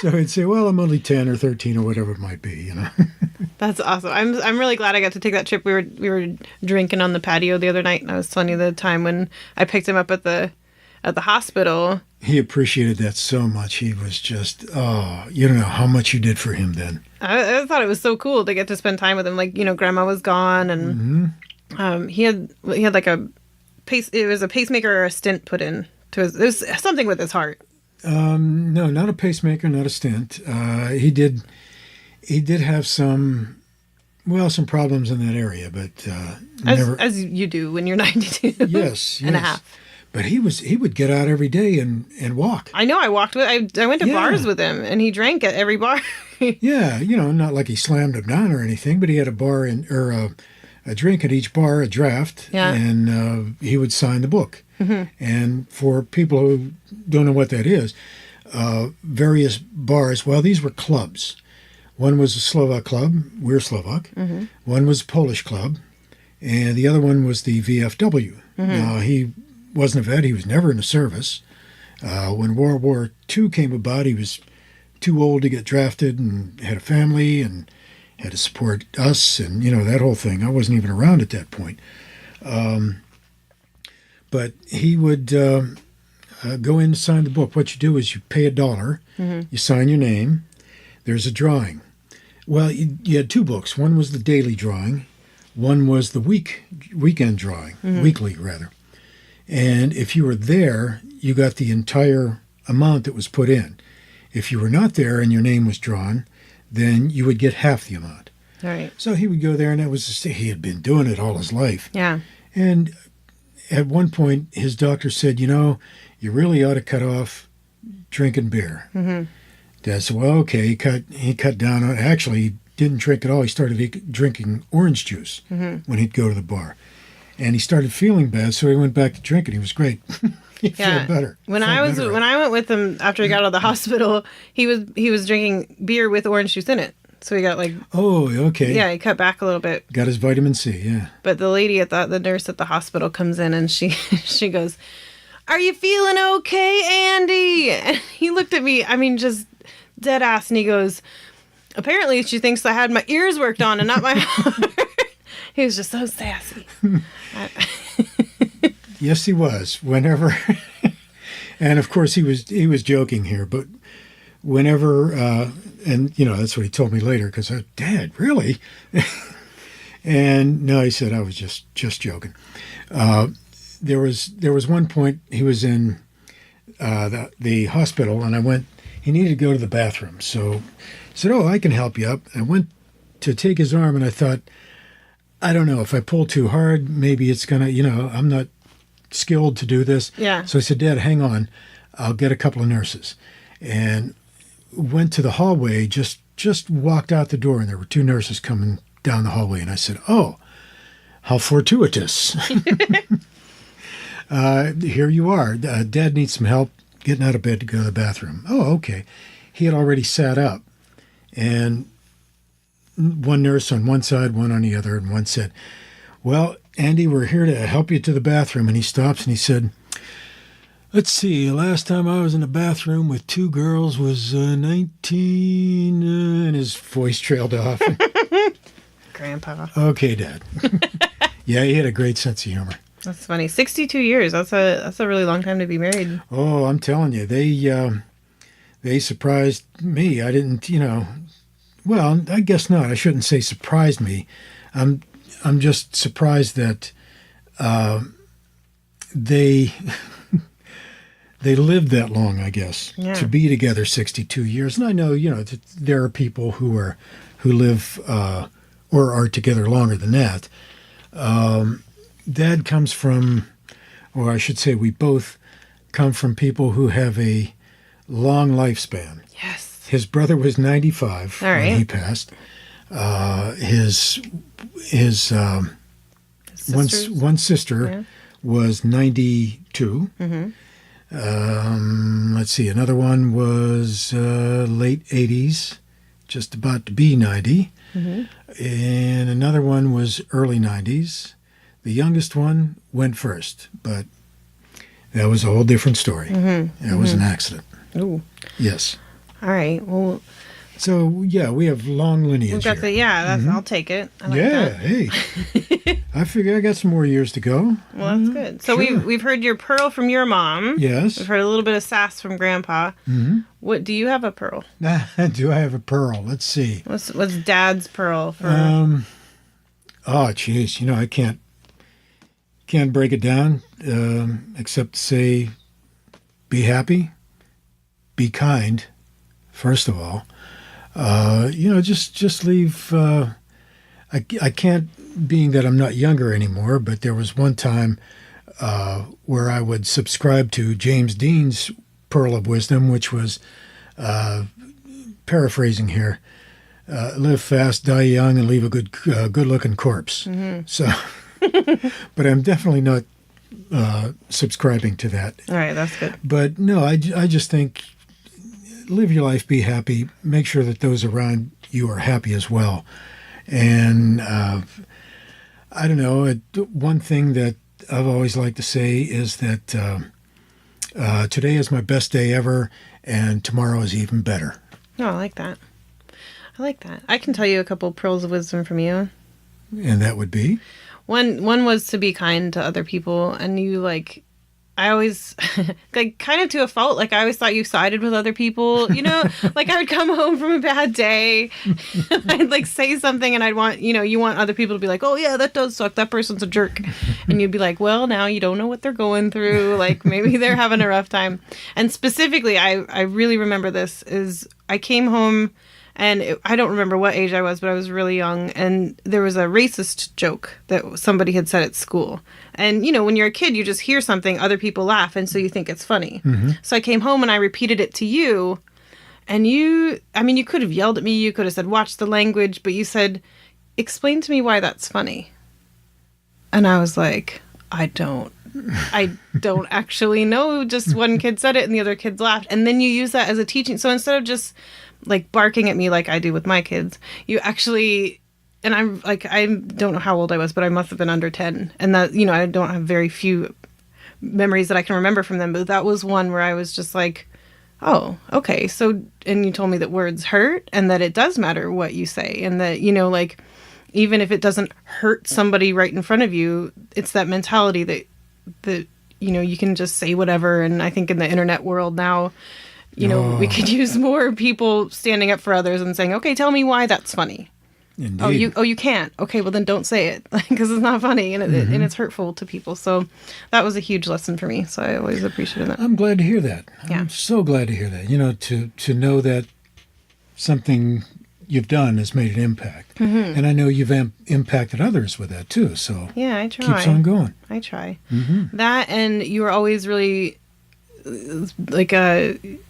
So he'd say, well, I'm only 10 or 13 or whatever it might be, you know. That's awesome. I'm really glad I got to take that trip. We were drinking on the patio the other night, and I was telling you the time when I picked him up at the hospital. He appreciated that so much. He was just, you don't know how much you did for him then. I thought it was so cool to get to spend time with him. Like, you know, Grandma was gone, and he had like it was a pacemaker or a stent put in to his. It was something with his heart. No, not a pacemaker, not a stent. He did have some problems in that area, but never. As you do when you're 92. Yes, and a half. But he would get out every day and walk. I know. I went to bars with him, and he drank at every bar. Yeah, you know, not like he slammed them down or anything, but he had a drink at each bar, a draft, and he would sign the book. Mm-hmm. And for people who don't know what that is, various bars, well, these were clubs. One was a Slovak club. We're Slovak. Mm-hmm. One was a Polish club. And the other one was the VFW. Mm-hmm. Now, he wasn't a vet. He was never in the service. When World War II came about, he was too old to get drafted and had a family and had to support us and, you know, that whole thing. I wasn't even around at that point. But he would go in and sign the book. What you do is you pay $1, you sign your name, there's a drawing. Well, you had two books. One was the daily drawing, one was the weekend drawing, weekly rather. And if you were there, you got the entire amount that was put in. If you were not there and your name was drawn, then you would get half the amount. All right. So he would go there, and he had been doing it all his life. Yeah. And at one point, his doctor said, you know, you really ought to cut off drinking beer. Mm-hmm. Dad said, well, okay. He cut down on it. Actually, he didn't drink at all. He started drinking orange juice when he'd go to the bar. And he started feeling bad, so he went back to drinking. He was great. He felt better. When I went with him after he got out of the hospital, he was drinking beer with orange juice in it. So he got like... Oh, okay. Yeah, he cut back a little bit. Got his vitamin C, yeah. But the lady the nurse at the hospital comes in and she goes, "Are you feeling okay, Andy?" And he looked at me, I mean, just dead ass, and he goes, "Apparently she thinks I had my ears worked on and not my heart." He was just so sassy. Yes, he was. Whenever, and of course he was joking here, but whenever, and you know that's what he told me later because Dad, really? And no, he said I was just joking. There was one point he was in the hospital, and he needed to go to the bathroom, so I said, "Oh, I can help you up." I went to take his arm, and I thought, I don't know, if I pull too hard, maybe it's gonna, you know, I'm not skilled to do this. Yeah. So I said, "Dad, hang on, I'll get a couple of nurses," and went to the hallway. Just walked out the door, and there were two nurses coming down the hallway, and I said, "Oh, how fortuitous!" Here you are. Dad needs some help getting out of bed to go to the bathroom. Oh, okay. he had already sat up, and one nurse on one side, one on the other, and one said, "Well, Andy, we're here to help you to the bathroom." And he stops and he said, "Let's see, last time I was in the bathroom with two girls was 19, and his voice trailed off. Grandpa. Okay, Dad. Yeah, he had a great sense of humor. That's funny. 62 years. That's a really long time to be married. Oh, I'm telling you, they surprised me. I didn't, well, I guess not. I shouldn't say surprised me. I'm just surprised that they they lived that long, I guess, to be together 62 years. And I know, there are people who live or are together longer than that. Dad comes from, or I should say we both come from people who have a long lifespan. Yes. His brother was 95 when he passed. His one sister was 92. Mm-hmm. Let's see, another one was late 80s, just about to be 90. Mm-hmm. And another one was early 90s. The youngest one went first, but that was a whole different story. Mm-hmm. It was an accident. Ooh. Yes. All right. Well. So yeah, we have long lineage here. I'll take it. I like that. Hey. I figure I got some more years to go. Well, that's good. So we've heard your pearl from your mom. Yes. We've heard a little bit of sass from Grandpa. Mm-hmm. What do you have a pearl? Do I have a pearl? Let's see. What's Dad's pearl for? Oh, geez. I can't break it down except to say, be happy, be kind, first of all. Just leave. I can't, being that I'm not younger anymore, but there was one time where I would subscribe to James Dean's Pearl of Wisdom, which was, paraphrasing here, live fast, die young, and leave a good-looking corpse. Mm-hmm. So, but I'm definitely not subscribing to that. All right, that's good. But no, I just think, live your life, be happy, make sure that those around you are happy as well. And I don't know, one thing that I've always liked to say is that today is my best day ever, and tomorrow is even better. Oh, I like that. I can tell you a couple pearls of wisdom from you. And that would be? One was to be kind to other people, and you I always, kind of to a fault, I always thought you sided with other people, I would come home from a bad day, I'd, say something, and I'd want, you want other people to be like, oh, yeah, that does suck, that person's a jerk, and you'd be like, well, now you don't know what they're going through, maybe they're having a rough time, and specifically, I really remember this, is I came home, and I don't remember what age I was, but I was really young. And there was a racist joke that somebody had said at school. And, when you're a kid, you just hear something, other people laugh, and so you think it's funny. Mm-hmm. So I came home and I repeated it to you. And you could have yelled at me. You could have said, watch the language. But you said, explain to me why that's funny. And I was like, I don't actually know. Just one kid said it and the other kids laughed. And then you use that as a teaching. So instead of just barking at me like I do with my kids, you actually, and I'm I don't know how old I was, but I must have been under 10. And that, I don't have very few memories that I can remember from them, but that was one where I was just like, oh, okay. So, and you told me that words hurt and that it does matter what you say. And that, even if it doesn't hurt somebody right in front of you, it's that mentality that, you can just say whatever. And I think in the internet world now, we could use more people standing up for others and saying, okay, tell me why that's funny. Indeed. You can't. Okay, well then don't say it because it's not funny and and it's hurtful to people. So that was a huge lesson for me. So I always appreciated that. I'm glad to hear that. Yeah. I'm so glad to hear that. To know that something you've done has made an impact. Mm-hmm. And I know you've impacted others with that too. So yeah, I try. Keeps on going. I try. Mm-hmm. That, and you were always really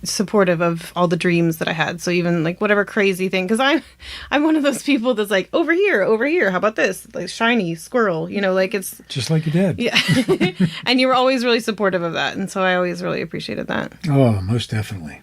supportive of all the dreams that I had. So even whatever crazy thing, because I'm one of those people that's over here, how about this, shiny squirrel, it's just like your dad. Yeah. And you were always really supportive of that, and so I always really appreciated that. Oh, most definitely.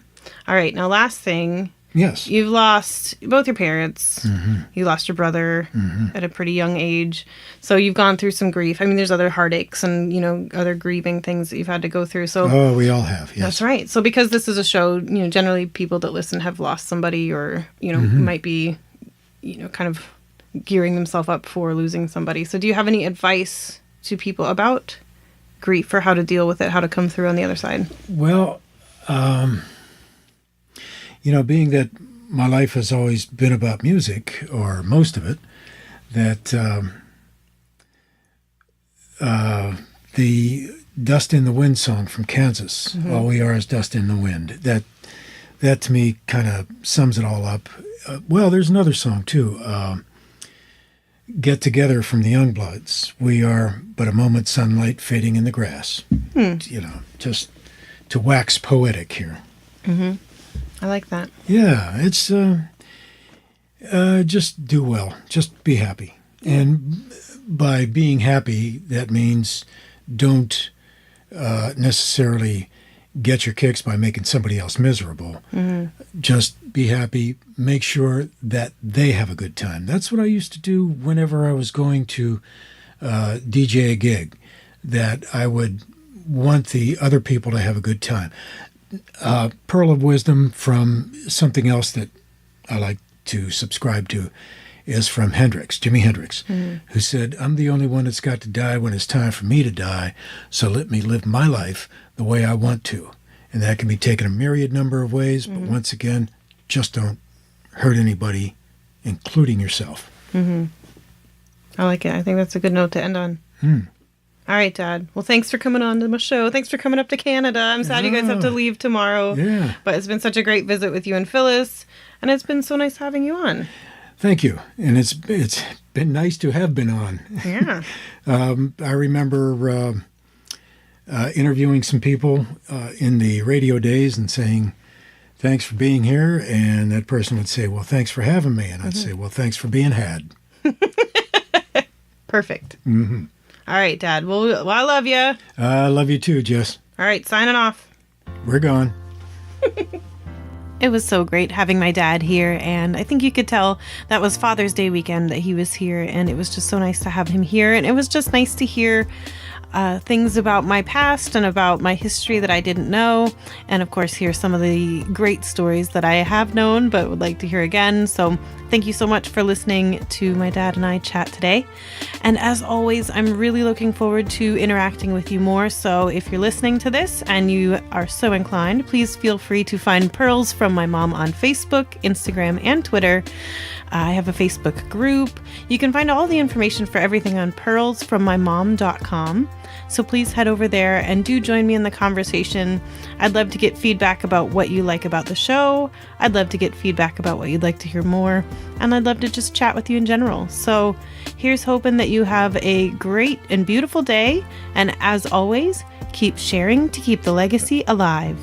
All right. Now, last thing. Yes. You've lost both your parents. Mm-hmm. You lost your brother at a pretty young age. So you've gone through some grief. I mean, there's other heartaches and, other grieving things that you've had to go through. So we all have, yes. That's right. So because this is a show, generally people that listen have lost somebody or, might be, kind of gearing themselves up for losing somebody. So do you have any advice to people about grief or how to deal with it, how to come through on the other side? Well, being that my life has always been about music, or most of it, that the Dust in the Wind song from Kansas, All We Are is Dust in the Wind, that to me kind of sums it all up. Well, there's another song too, Get Together from the Youngbloods. We are but a moment's sunlight fading in the grass. Just to wax poetic here. I like that. Yeah, it's just do well. Just be happy. And by being happy, that means don't necessarily get your kicks by making somebody else miserable. Just be happy. Make sure that they have a good time. That's what I used to do whenever I was going to DJ a gig, that I would want the other people to have a good time. Pearl of wisdom from something else that I like to subscribe to is from Jimi Hendrix, who said, "I'm the only one that's got to die when it's time for me to die, so let me live my life the way I want to." And that can be taken a myriad number of ways, but once again, just don't hurt anybody, including yourself. I like it. I think that's a good note to end on. All right, Dad. Well, thanks for coming on to my show. Thanks for coming up to Canada. I'm sad you guys have to leave tomorrow. Yeah. But it's been such a great visit with you and Phyllis, and it's been so nice having you on. Thank you. And it's been nice to have been on. Yeah. I remember interviewing some people in the radio days and saying, "Thanks for being here." And that person would say, "Well, thanks for having me." And I'd say, "Well, thanks for being had." Perfect. All right, Dad. Well, I love you. I love you too, Jess. All right, signing off. We're gone. It was so great having my dad here, and I think you could tell that was Father's Day weekend that he was here, and it was just so nice to have him here, and it was just nice to hear things about my past and about my history that I didn't know, and of course hear some of the great stories that I have known but would like to hear again. So thank you so much for listening to my dad and I chat today, and as always, I'm really looking forward to interacting with you more. So if you're listening to this and you are so inclined, please feel free to find Pearls from My Mom on Facebook, Instagram, and Twitter. I have a Facebook group. You can find all the information for everything on pearlsfrommymom.com. So please head over there and do join me in the conversation. I'd love to get feedback about what you like about the show. I'd love to get feedback about what you'd like to hear more. And I'd love to just chat with you in general. So here's hoping that you have a great and beautiful day. And as always, keep sharing to keep the legacy alive.